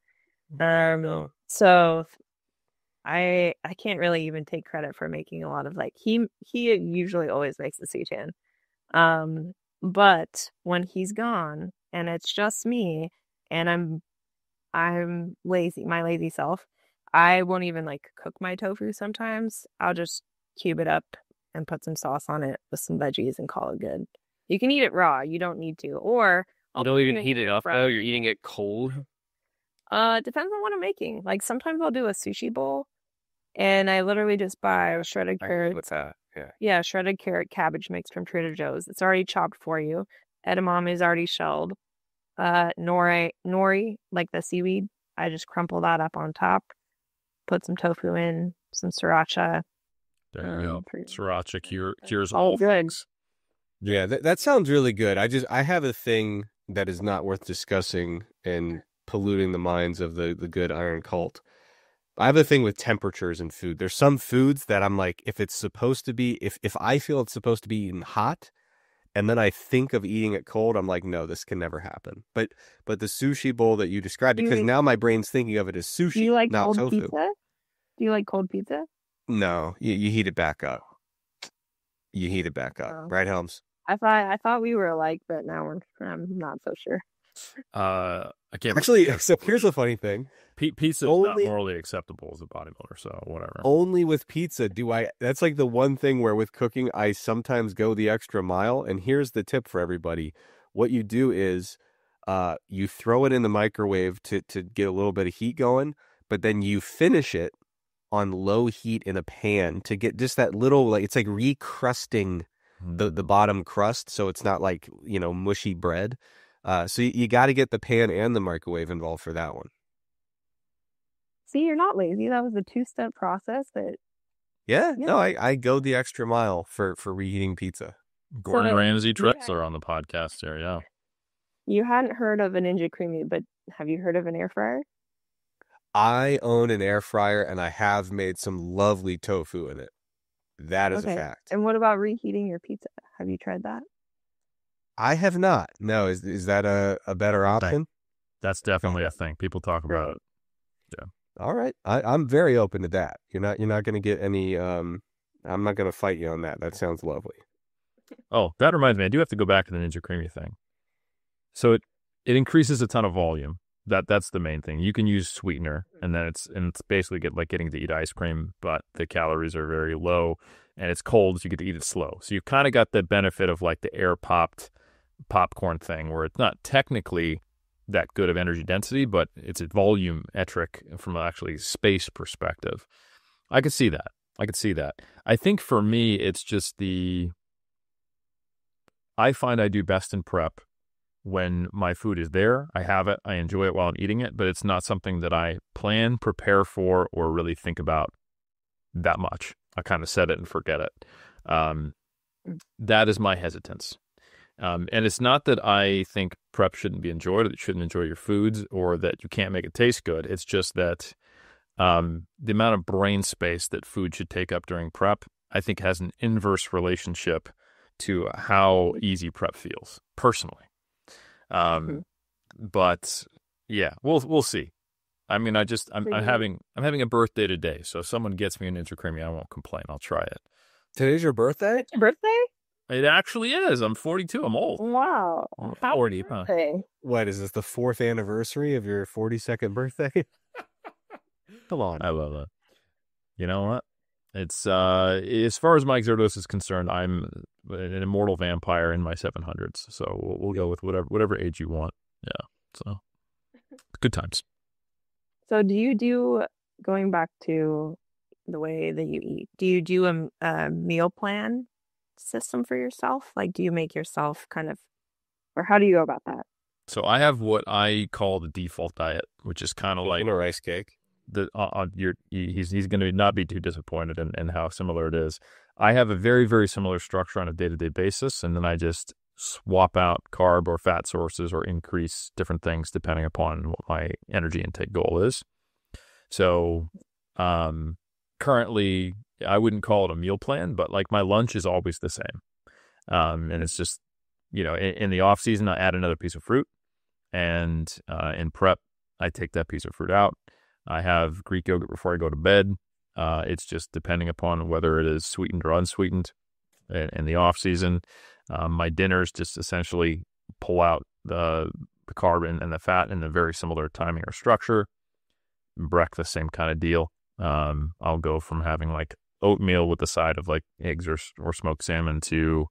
So I can't really even take credit for making a lot of he usually always makes the seitan. But when he's gone and it's just me and I'm lazy, my lazy self, I won't even cook my tofu sometimes. I'll just cube it up and put some sauce on it with some veggies and call it good. You can eat it raw. You don't need to. Or you don't even heat it up though. You're eating it cold. It depends on what I'm making. Like sometimes I'll do a sushi bowl and I literally just buy shredded carrots. What's that? Yeah, shredded carrot cabbage mix from Trader Joe's. It's already chopped for you. Edamame is already shelled. Nori, like the seaweed, I just crumple that up on top, put some tofu in, some sriracha. There you go. Sriracha cures all good. things. Yeah, that sounds really good. I have a thing that is not worth discussing and polluting the minds of the good iron cult. I have a thing with temperatures in food. There's some foods that I'm like, if it's supposed to be, if I feel it's supposed to be eaten hot, and then I think of eating it cold, I'm like, no, this can never happen. But the sushi bowl that you described, because now my brain's thinking of it as sushi, do you like not cold tofu. Pizza? Do you like cold pizza? No, you heat it back up. You heat it back up, right, Helms? I thought we were alike, but now I'm not so sure. I can't actually. So here's the funny thing: pizza is not morally acceptable as a bodybuilder, so whatever. Only with pizza do I. That's like the one thing where with cooking I sometimes go the extra mile. And here's the tip for everybody: what you do is, you throw it in the microwave to get a little bit of heat going, but then you finish it on low heat in a pan to get just that little it's like recrusting the bottom crust, so it's not like mushy bread. So you got to get the pan and the microwave involved for that one. See, you're not lazy. That was a 2-step process. But no, I go the extra mile for reheating pizza. Gordon Ramsay Trexler on the podcast there, yeah. You hadn't heard of a Ninja Creamy, but have you heard of an air fryer? I own an air fryer, and I have made some lovely tofu in it. That is a fact. And what about reheating your pizza? Have you tried that? I have not. No, is that a better option? That's definitely a thing. People talk about it. Yeah. All right. I'm very open to that. You're not going to get any. I'm not going to fight you on that. That sounds lovely. Oh, that reminds me. I do have to go back to the Ninja Creamy thing. So it increases a ton of volume. That's the main thing. You can use sweetener, and then it's basically getting to eat ice cream, but the calories are very low, and it's cold, so you get to eat it slow. So you've kind of got the benefit of like the air popped popcorn thing, where it's not technically that good of energy density, but it's a volumetric from actually space perspective. I could see that. I think for me, it's just I find I do best in prep when my food is there. I have it, I enjoy it while I'm eating it, but it's not something that I plan, prepare for, or really think about that much. I kind of set it and forget it. That is my hesitance. And it's not that I think prep shouldn't be enjoyed, or that you shouldn't enjoy your foods, or that you can't make it taste good. It's just that the amount of brain space that food should take up during prep, I think, has an inverse relationship to how easy prep feels, personally. But yeah, we'll see. I mean, I'm having a birthday today, so if someone gets me an Ninja Creamy, I won't complain. I'll try it. Today's your birthday? Your birthday? It actually is. I'm 42. I'm old. Wow. I'm Happy 40. birthday. What is this, the 4th anniversary of your 42nd birthday? Come on. I love that. You know what? It's as far as my Exertos is concerned, I'm an immortal vampire in my 700s. So we'll go with whatever age you want. Yeah. So good times. So do you do, going back to the way that you eat, do you do a meal plan system for yourself? Like, do you make yourself kind of, or how do you go about that? So I have what I call the default diet, which is kind of like a rice cake. He's going to not be too disappointed in how similar it is. I have a very, very similar structure on a day-to-day basis, and then I just swap out carb or fat sources or increase different things depending upon what my energy intake goal is. So currently, I wouldn't call it a meal plan, but like my lunch is always the same. And it's just, in the off season, I add another piece of fruit, and in prep, I take that piece of fruit out. I have Greek yogurt before I go to bed. It's just depending upon whether it is sweetened or unsweetened in the off season. My dinners just essentially pull out the carb and the fat in a very similar timing or structure. Breakfast, same kind of deal. I'll go from having like oatmeal with the side of like eggs or smoked salmon to,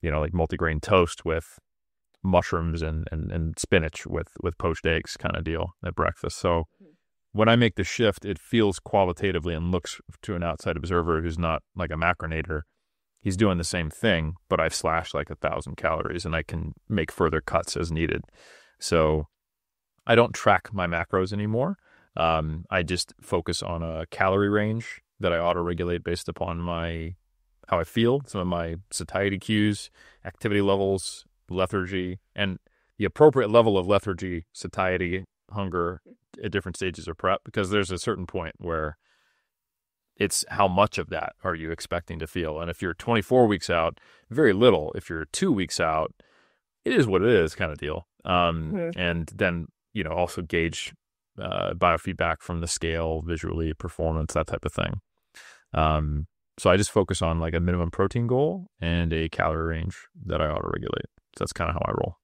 like multigrain toast with mushrooms and spinach with poached eggs kind of deal at breakfast. So when I make the shift, it feels qualitatively and looks to an outside observer who's not like a macronator, he's doing the same thing, but I've slashed like 1,000 calories and I can make further cuts as needed. So I don't track my macros anymore. I just focus on a calorie range that I auto-regulate based upon how I feel, some of my satiety cues, activity levels, lethargy, and the appropriate level of lethargy, satiety, hunger at different stages of prep, because there's a certain point where it's how much of that are you expecting to feel. And if you're 24 weeks out, very little. If you're 2 weeks out, it is what it is kind of deal. And then, also gauge biofeedback from the scale, visually, performance, that type of thing. So I just focus on like a minimum protein goal and a calorie range that I auto-regulate. So that's kind of how I roll.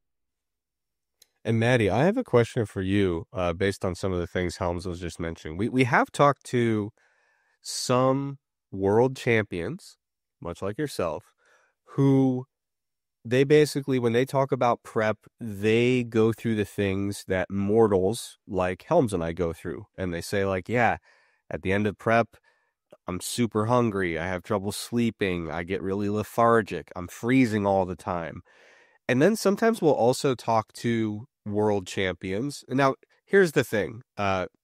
And Maddie, I have a question for you based on some of the things Helms was just mentioning. We have talked to some world champions, much like yourself, who they basically, when they talk about prep, they go through the things that mortals like Helms and I go through. And they say like, yeah, at the end of prep, I'm super hungry. I have trouble sleeping. I get really lethargic. I'm freezing all the time. And then sometimes we'll also talk to world champions. Now, here's the thing,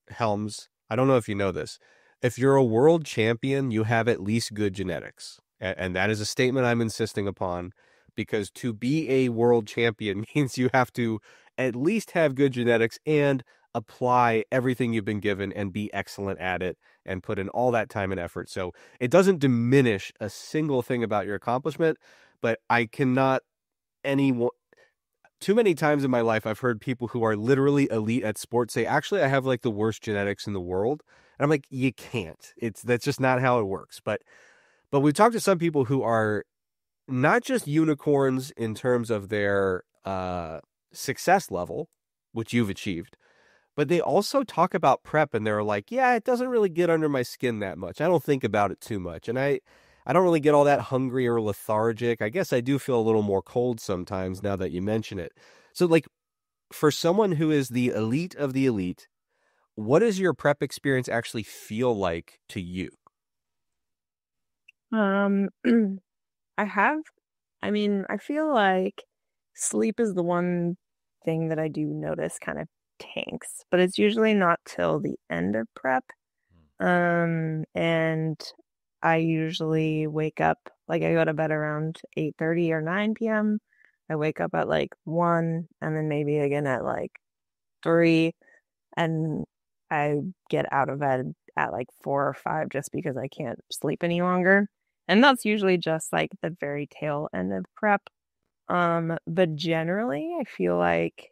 Helms, I don't know if you know this. If you're a world champion, you have at least good genetics. And that is a statement I'm insisting upon, because to be a world champion means you have to at least have good genetics and apply everything you've been given and be excellent at it and put in all that time and effort. So it doesn't diminish a single thing about your accomplishment, but I cannot too many times in my life, I've heard people who are literally elite at sports say, actually, I have like the worst genetics in the world. And I'm like, you can't. That's just not how it works. But we've talked to some people who are not just unicorns in terms of their success level, which you've achieved, But they also talk about prep and they're like, yeah, it doesn't really get under my skin that much. I don't think about it too much. And I don't really get all that hungry or lethargic. I guess I do feel a little more cold sometimes now that you mention it. So like for someone who is the elite of the elite, what does your prep experience actually feel like to you? I feel like sleep is the one thing that I do notice kind of tanks, but it's usually not till the end of prep. And I usually wake up, like I go to bed around 8:30 or 9 p.m. I wake up at like 1 and then maybe again at like 3, and I get out of bed at like 4 or 5 just because I can't sleep any longer. And that's usually just like the very tail end of prep. But generally I feel like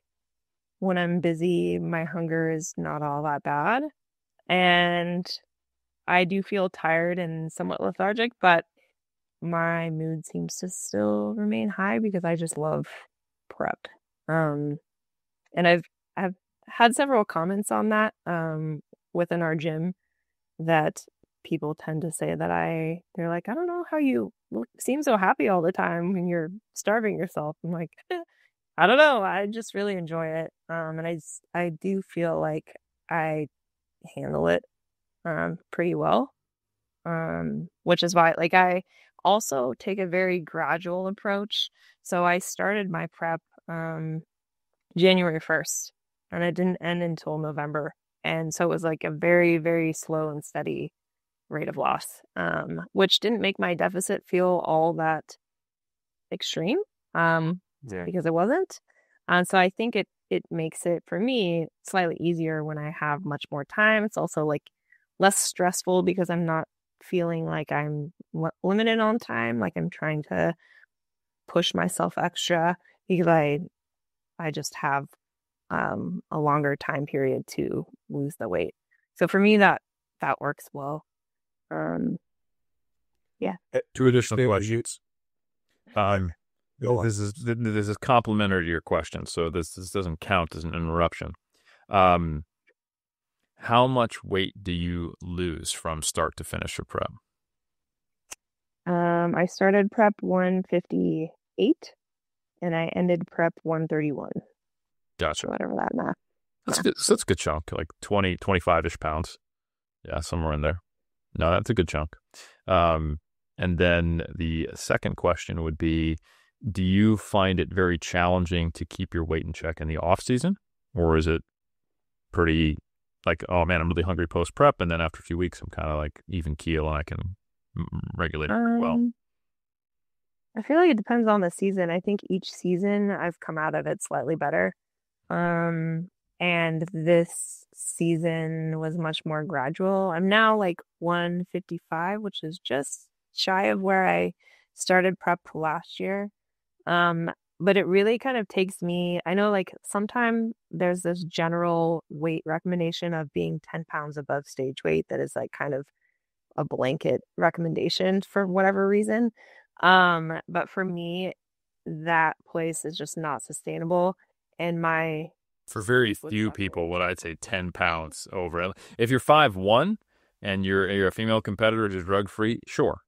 when I'm busy, my hunger is not all that bad. And I do feel tired and somewhat lethargic, but my mood seems to still remain high because I just love prep. And I've had several comments on that within our gym that people tend to say that they're like, I don't know how you seem so happy all the time when you're starving yourself. I'm like, I don't know. I just really enjoy it. And I do feel like I handle it pretty well. Which is why like I also take a very gradual approach. So I started my prep January 1st and it didn't end until November. And so it was like a very, very slow and steady rate of loss, which didn't make my deficit feel all that extreme, because it wasn't. So I think it makes it, for me, slightly easier when I have much more time. It's also like less stressful because I'm not feeling like I'm limited on time, like I'm trying to push myself extra because I just have a longer time period to lose the weight. So for me, that works well. Yeah. 2 additional questions. This is complimentary to your question, so this doesn't count as an interruption. How much weight do you lose from start to finish for prep? I started prep 158 and I ended prep 131. Gotcha. So whatever that math. That's good. So that's a good chunk, like 20, 25-ish pounds. Yeah, somewhere in there. No, that's a good chunk. And then the second question would be, do you find it very challenging to keep your weight in check in the off season? Or is it pretty like, oh man, I'm really hungry post prep, and then after a few weeks, I'm kind of like even keel and I can regulate it pretty well? I feel like it depends on the season. I think each season I've come out of it slightly better. And this season was much more gradual. I'm now like 155, which is just shy of where I started prep last year. But it really kind of takes me, I know like sometimes there's this general weight recommendation of being 10 pounds above stage weight that is like kind of a blanket recommendation for whatever reason. But for me, that place is just not sustainable. And for very few people, what I'd say 10 pounds over. If you're 5'1" and you're a female competitor just drug free, sure.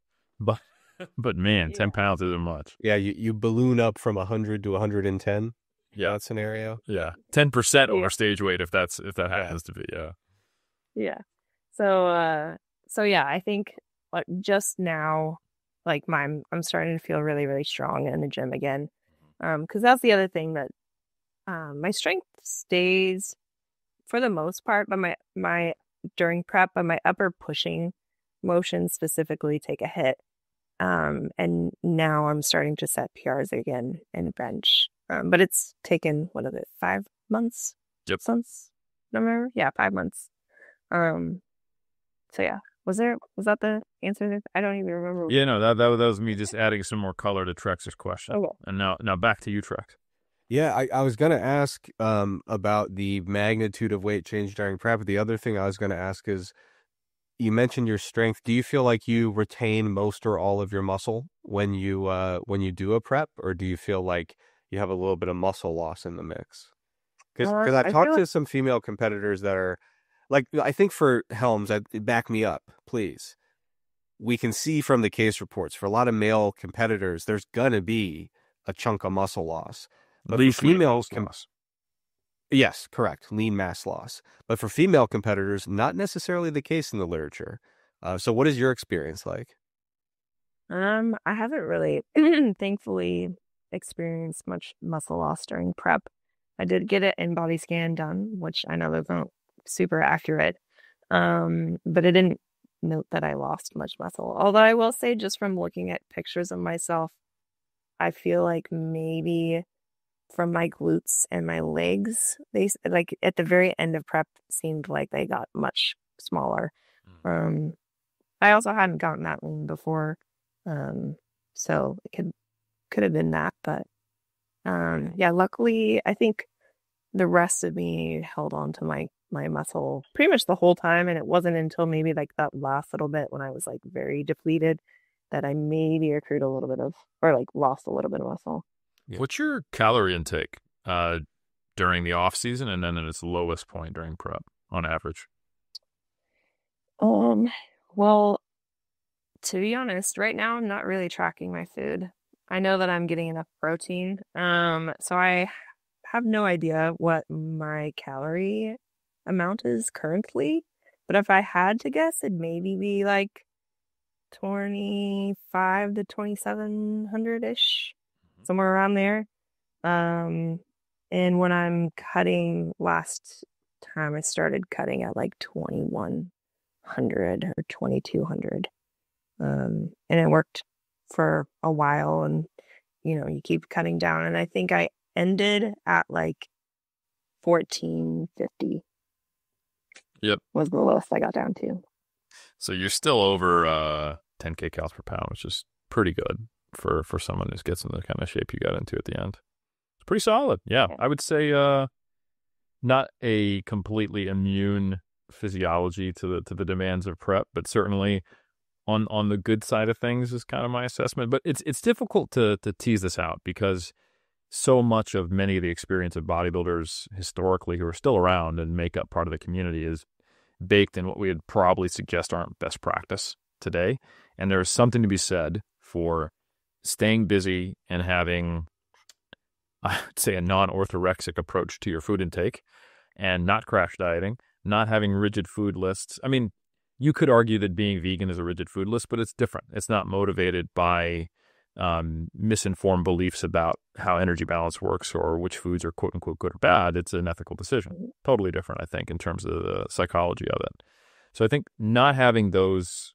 But man, 10 pounds isn't much. Yeah, you balloon up from 100 to 110. Yeah, that scenario. Yeah, 10% over stage weight if that happens to be. Yeah. Yeah. So yeah, I think like just now, like I'm starting to feel really, really strong in the gym again. Because that's the other thing that my strength stays for the most part, but my during prep, but my upper pushing motions specifically take a hit. And now I'm starting to set PRs again in bench. But it's taken, 5 months? Yep. Since November? Yeah, 5 months. So yeah. Was that the answer? I don't even remember. Yeah, no, that was me just adding some more color to Trexler's question. Okay. And now back to you, Trex. Yeah, I was going to ask about the magnitude of weight change during prep. The other thing I was going to ask is, you mentioned your strength. Do you feel like you retain most or all of your muscle when you do a prep, or do you feel like you have a little bit of muscle loss in the mix? Because I've I talked feel to like, some female competitors that are like, I think for Helms, back me up, please. We can see from the case reports for a lot of male competitors, there's gonna be a chunk of muscle loss. But for Least female, loss. yes, correct, lean mass loss. But for female competitors, not necessarily the case in the literature. So what is your experience like? I haven't really, thankfully, experienced much muscle loss during prep. I did get it in body scan done, which I know those aren't super accurate. But it didn't note that I lost much muscle. Although I will say, just from looking at pictures of myself, I feel like maybe from my glutes and my legs, like at the very end of prep seemed like they got much smaller. Um, I also hadn't gotten that lean before, so it could have been that. But yeah, luckily, I think the rest of me held on to my muscle pretty much the whole time, and it wasn't until maybe like that last little bit when I was like very depleted that I maybe accrued a little bit of, or like lost a little bit of muscle. What's your calorie intake during the off season and then at its lowest point during prep on average? Well, to be honest, right now I'm not really tracking my food. I know that I'm getting enough protein. So I have no idea what my calorie amount is currently. But if I had to guess, it'd maybe be like 25 to 2700-ish, somewhere around there. And when I'm cutting, last time I started cutting at like 2100 or 2200. And it worked for a while, and you keep cutting down, and I think I ended at like 1450. Yep. Was the lowest I got down to. So you're still over 10K calories per pound, which is pretty good for someone who gets in the kind of shape you got into at the end. It's pretty solid. Yeah. I would say not a completely immune physiology to the demands of prep, but certainly on the good side of things is kind of my assessment. But it's difficult to tease this out because so much of many of the experience of bodybuilders historically who are still around and make up part of the community is baked in what we would probably suggest aren't best practice today. And there's something to be said for staying busy and having, I'd say, a non-orthorexic approach to your food intake and not crash dieting, not having rigid food lists. I mean, you could argue that being vegan is a rigid food list, but it's different. It's not motivated by misinformed beliefs about how energy balance works or which foods are quote unquote good or bad. It's an ethical decision. Totally different, I think, in terms of the psychology of it. So I think not having those,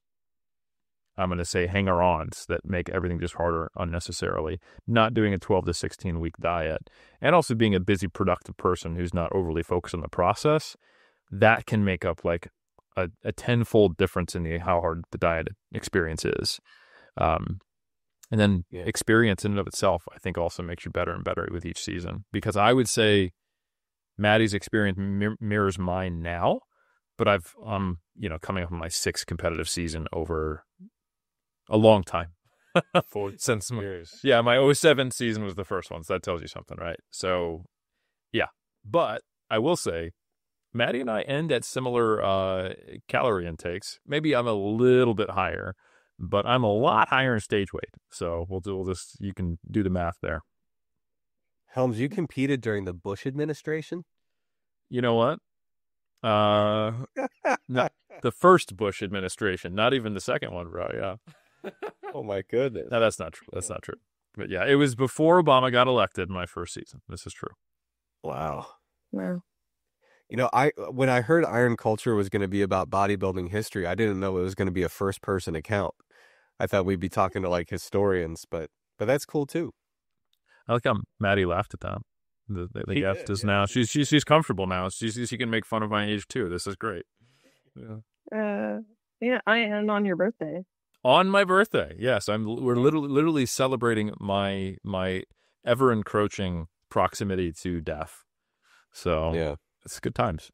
I'm going to say, hanger-ons that make everything just harder unnecessarily, not doing a 12 to 16 week diet, and also being a busy, productive person who's not overly focused on the process, that can make up like a tenfold difference in how hard the diet experience is. And then experience in and of itself, I think, also makes you better and better with each season. Because I would say Maddie's experience mirrors mine now, but I'm coming up on my 6th competitive season over a long time. Since years. Yeah, my 07 season was the first one, so that tells you something, right? So, yeah. But I will say, Maddie and I end at similar calorie intakes. Maybe I'm a little bit higher, but I'm a lot higher in stage weight. So you can do the math there. Helms, you competed during the Bush administration? You know what? Not the first Bush administration, not even the second one, bro. Yeah. Oh my goodness. No, that's not true. That's not true. But yeah, it was before Obama got elected in my first season. This is true. Wow. Wow. When I heard Iron Culture was going to be about bodybuilding history, I didn't know it was going to be a first-person account. I thought we'd be talking to like historians, but that's cool too. I like how Maddie laughed at that. The guest is now she's comfortable now. She can make fun of my age too. This is great. Yeah. Yeah, I am on your birthday. On my birthday, yes. We're literally celebrating my ever encroaching proximity to death. So yeah. It's good times.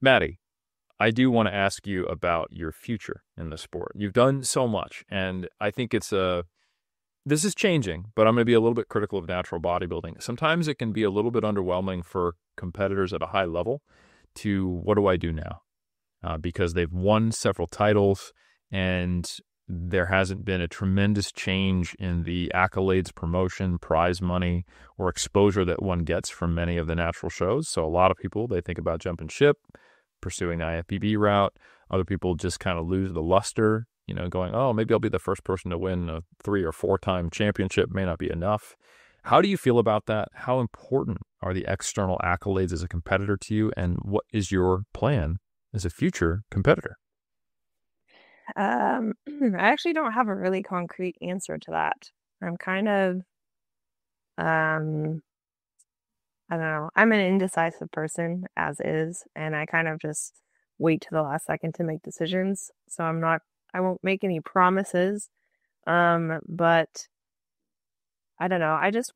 Maddie, I do want to ask you about your future in the sport. You've done so much, and I think it's this is changing, but I'm going to be a little bit critical of natural bodybuilding. Sometimes it can be a little bit underwhelming for competitors at a high level to what do I do now? Because they've won several titles and there hasn't been a tremendous change in the accolades, promotion, prize money, or exposure that one gets from many of the natural shows. So a lot of people, they think about jumping ship, pursuing the IFBB route. Other people just kind of lose the luster, going, oh, maybe I'll be the first person to win a 3 or 4 time championship. May not be enough. How do you feel about that? How important are the external accolades as a competitor to you? And what is your plan as a future competitor? I actually don't have a really concrete answer to that. I'm kind of, I don't know. I'm an indecisive person as is, and I kind of just wait to the last second to make decisions. So I won't make any promises. But I don't know. I just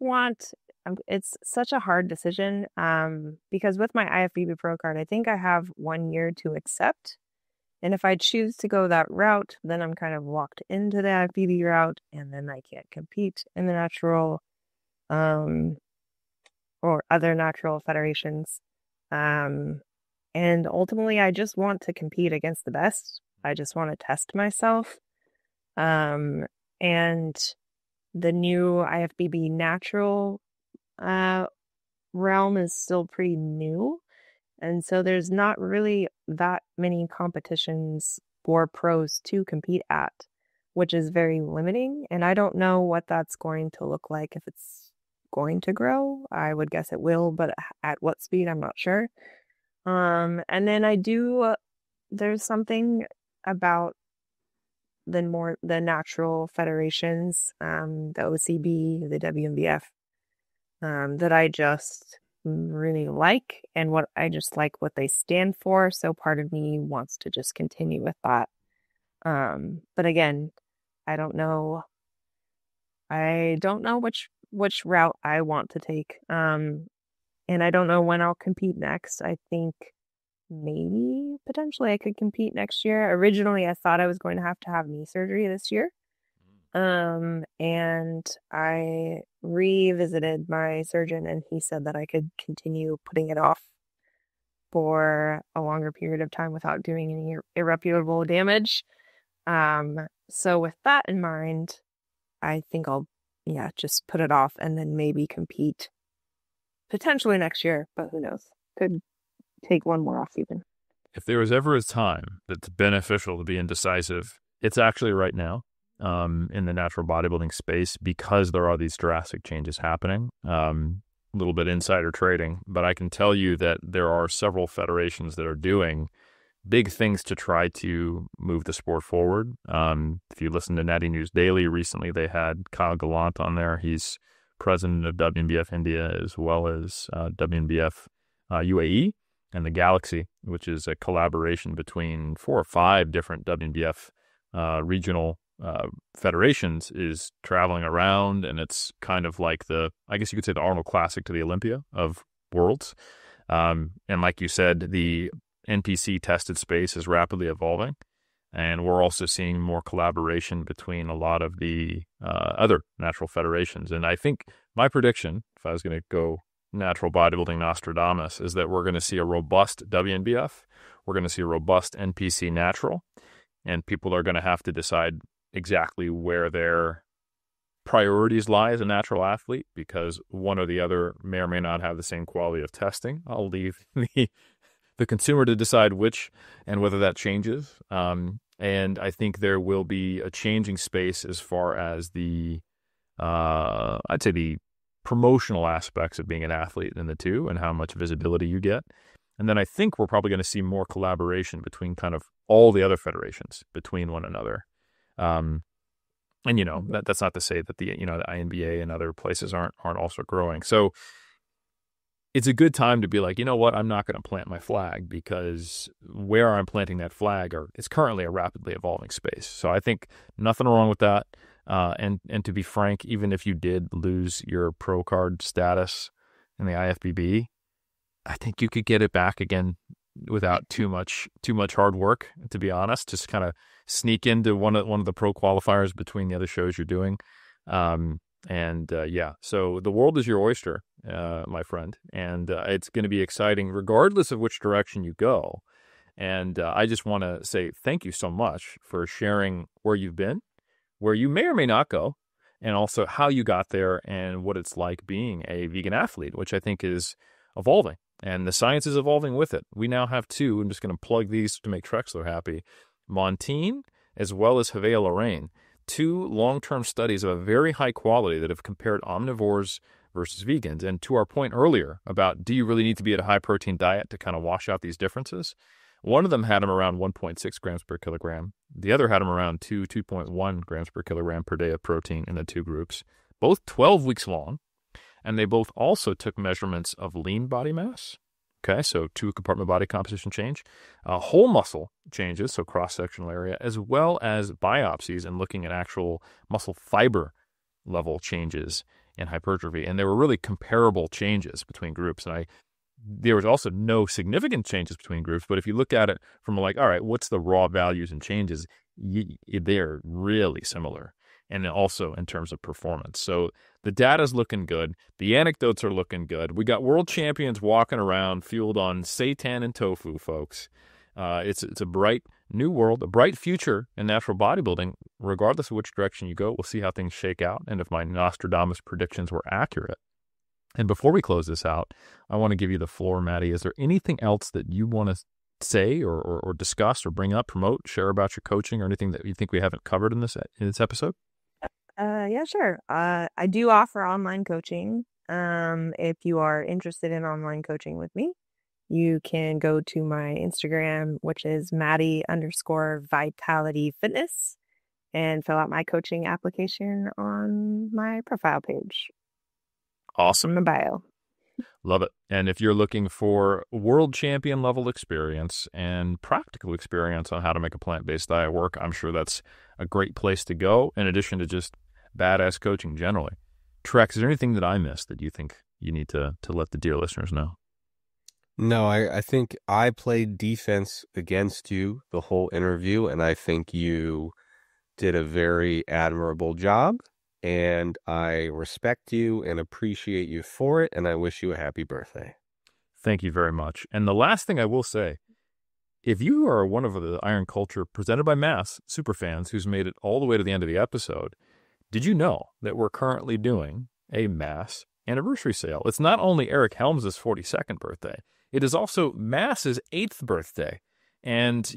it's such a hard decision. Because with my IFBB Pro card, I think I have 1 year to accept. And if I choose to go that route, then I'm kind of locked into the IFBB route, and then I can't compete in the natural, or other natural federations. And ultimately, I just want to compete against the best. I just want to test myself. And the new IFBB natural realm is still pretty new. And so there's not really that many competitions for pros to compete at, which is very limiting. And I don't know what that's going to look like, if it's going to grow. I would guess it will, but at what speed, I'm not sure. And then there's something about the natural federations, the OCB, the WMBF, that I just really like, and I just like what they stand for. So part of me wants to just continue with that. But again, I don't know which route I want to take. And I don't know when I'll compete next. I think maybe potentially I could compete next year. Originally, I thought I was going to have knee surgery this year. And I revisited my surgeon, and he said that I could continue putting it off for a longer period of time without doing any irreparable damage. So with that in mind, I think I'll, just put it off and then maybe compete potentially next year, but who knows? Could take one more off even. If there was ever a time that's beneficial to be indecisive, it's actually right now. In the natural bodybuilding space, because there are these drastic changes happening. A little bit insider trading, but I can tell you that there are several federations that are doing big things to try to move the sport forward. If you listen to Natty News Daily recently, they had Kyle Gallant on there. He's president of WNBF India as well as WNBF UAE and the Galaxy, which is a collaboration between 4 or 5 different WNBF regional federations, is traveling around, and it's kind of like I guess you could say the Arnold Classic to the Olympia of worlds. And like you said, the NPC tested space is rapidly evolving, and we're also seeing more collaboration between a lot of the other natural federations. And I think my prediction, if I was going to go natural bodybuilding Nostradamus, is that we're going to see a robust WNBF, we're going to see a robust NPC natural, and people are going to have to decide exactly where their priorities lie as a natural athlete, because one or the other may or may not have the same quality of testing. I'll leave the consumer to decide which and whether that changes. And I think there will be a changing space as far as the, I'd say the promotional aspects of being an athlete in the two and how much visibility you get. And then I think we're probably going to see more collaboration between kind of all the other federations between one another. And that's not to say that the INBA and other places aren't also growing. So it's a good time to be like, you know what, I'm not going to plant my flag, because where I'm planting that flag is currently a rapidly evolving space. So I think nothing wrong with that. And to be frank, even if you did lose your pro card status in the IFBB, I think you could get it back again without too much hard work, to be honest. Just kind of sneak into one of the pro qualifiers between the other shows you're doing. So the world is your oyster, my friend, and it's going to be exciting regardless of which direction you go. And I just want to say thank you so much for sharing where you've been, where you may or may not go, and also how you got there and what it's like being a vegan athlete, which I think is evolving. And the science is evolving with it. We now have two. I'm just going to plug these to make Trexler happy. Montine as well as Havea Lorraine. Two long-term studies of a very high quality that have compared omnivores versus vegans. And to our point earlier about do you really need to be at a high-protein diet to kind of wash out these differences? One of them had them around 1.6 grams per kilogram. The other had them around 2.1 grams per kilogram per day of protein in the two groups, both 12 weeks long. And they both also took measurements of lean body mass. Okay, so two-compartment body composition change, whole muscle changes, so cross-sectional area, as well as biopsies and looking at actual muscle fiber level changes in hypertrophy. And there were really comparable changes between groups. And there was also no significant changes between groups, but if you look at it from like, all right, what's the raw values and changes, they're really similar. And also in terms of performance. So the data's looking good. The anecdotes are looking good. We got world champions walking around fueled on seitan and tofu, folks. It's a bright new world, a bright future in natural bodybuilding. Regardless of which direction you go, we'll see how things shake out and if my Nostradamus predictions were accurate. And before we close this out, I want to give you the floor, Maddie. Is there anything else that you want to say or discuss or bring up, promote, share about your coaching or anything that you think we haven't covered in this episode? Yeah, sure. I do offer online coaching. If you are interested in online coaching with me, you can go to my Instagram, which is Maddie_Vitality Fitness, and fill out my coaching application on my profile page. Awesome. My bio. Love it. And if you're looking for world champion level experience and practical experience on how to make a plant-based diet work, I'm sure that's a great place to go, in addition to just badass coaching generally. Trex, is there anything that I missed that you think you need to let the dear listeners know? No, I think I played defense against you the whole interview, and I think you did a very admirable job. And I respect you and appreciate you for it, and I wish you a happy birthday. Thank you very much. And the last thing I will say, if you are one of the Iron Culture presented by Mass superfans who's made it all the way to the end of the episode, did you know that we're currently doing a Mass anniversary sale? It's not only Eric Helms' 42nd birthday, it is also Mass's 8th birthday. And,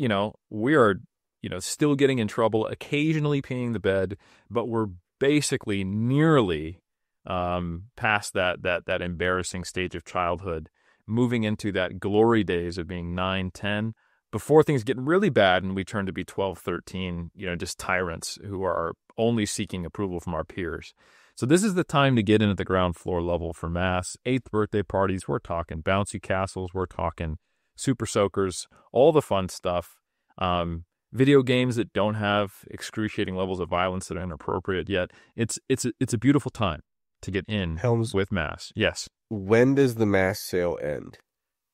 we are, still getting in trouble, occasionally peeing the bed, but we're basically nearly past that embarrassing stage of childhood, moving into that glory days of being 9, 10, before things get really bad and we turn to be 12, 13, just tyrants who are only seeking approval from our peers. So this is the time to get in at the ground floor level for Mass. 8th birthday parties, we're talking bouncy castles, we're talking super soakers, all the fun stuff. Video games that don't have excruciating levels of violence that are inappropriate yet. It's a beautiful time to get in Helms, with Mass. Yes. When does the Mass sale end?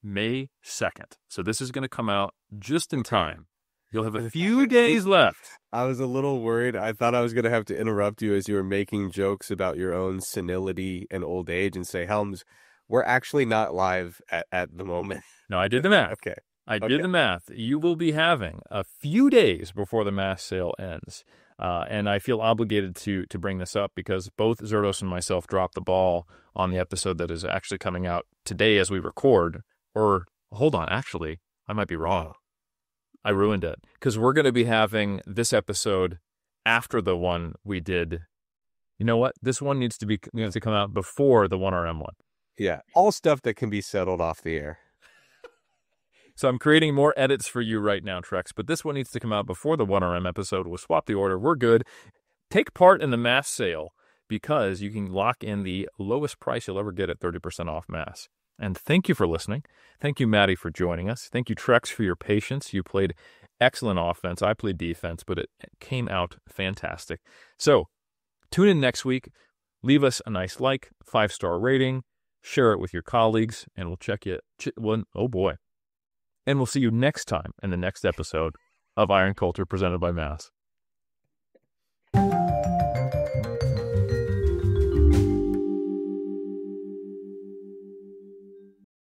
May 2nd. So this is going to come out just in time. You'll have a few days left. I was a little worried. I thought I was going to have to interrupt you as you were making jokes about your own senility and old age and say, Helms, we're actually not live at the moment. No, I did the math. Okay. I did the math. You will be having a few days before the Mass sale ends. And I feel obligated to bring this up because both Zerdos and myself dropped the ball on the episode that is actually coming out today as we record. Or, hold on, actually, I might be wrong. I ruined it. Because we're going to be having this episode after the one we did. You know what? This one needs to come out before the 1RM one. Yeah, all stuff that can be settled off the air. So I'm creating more edits for you right now, Trex, but this one needs to come out before the 1RM episode. We'll swap the order. We're good. Take part in the Mass sale because you can lock in the lowest price you'll ever get at 30% off Mass. And thank you for listening. Thank you, Maddie, for joining us. Thank you, Trex, for your patience. You played excellent offense. I played defense, but it came out fantastic. So tune in next week. Leave us a nice 5-star rating. Share it with your colleagues, and we'll check you. Oh, boy. And we'll see you next time in the next episode of Iron Culture presented by Mass.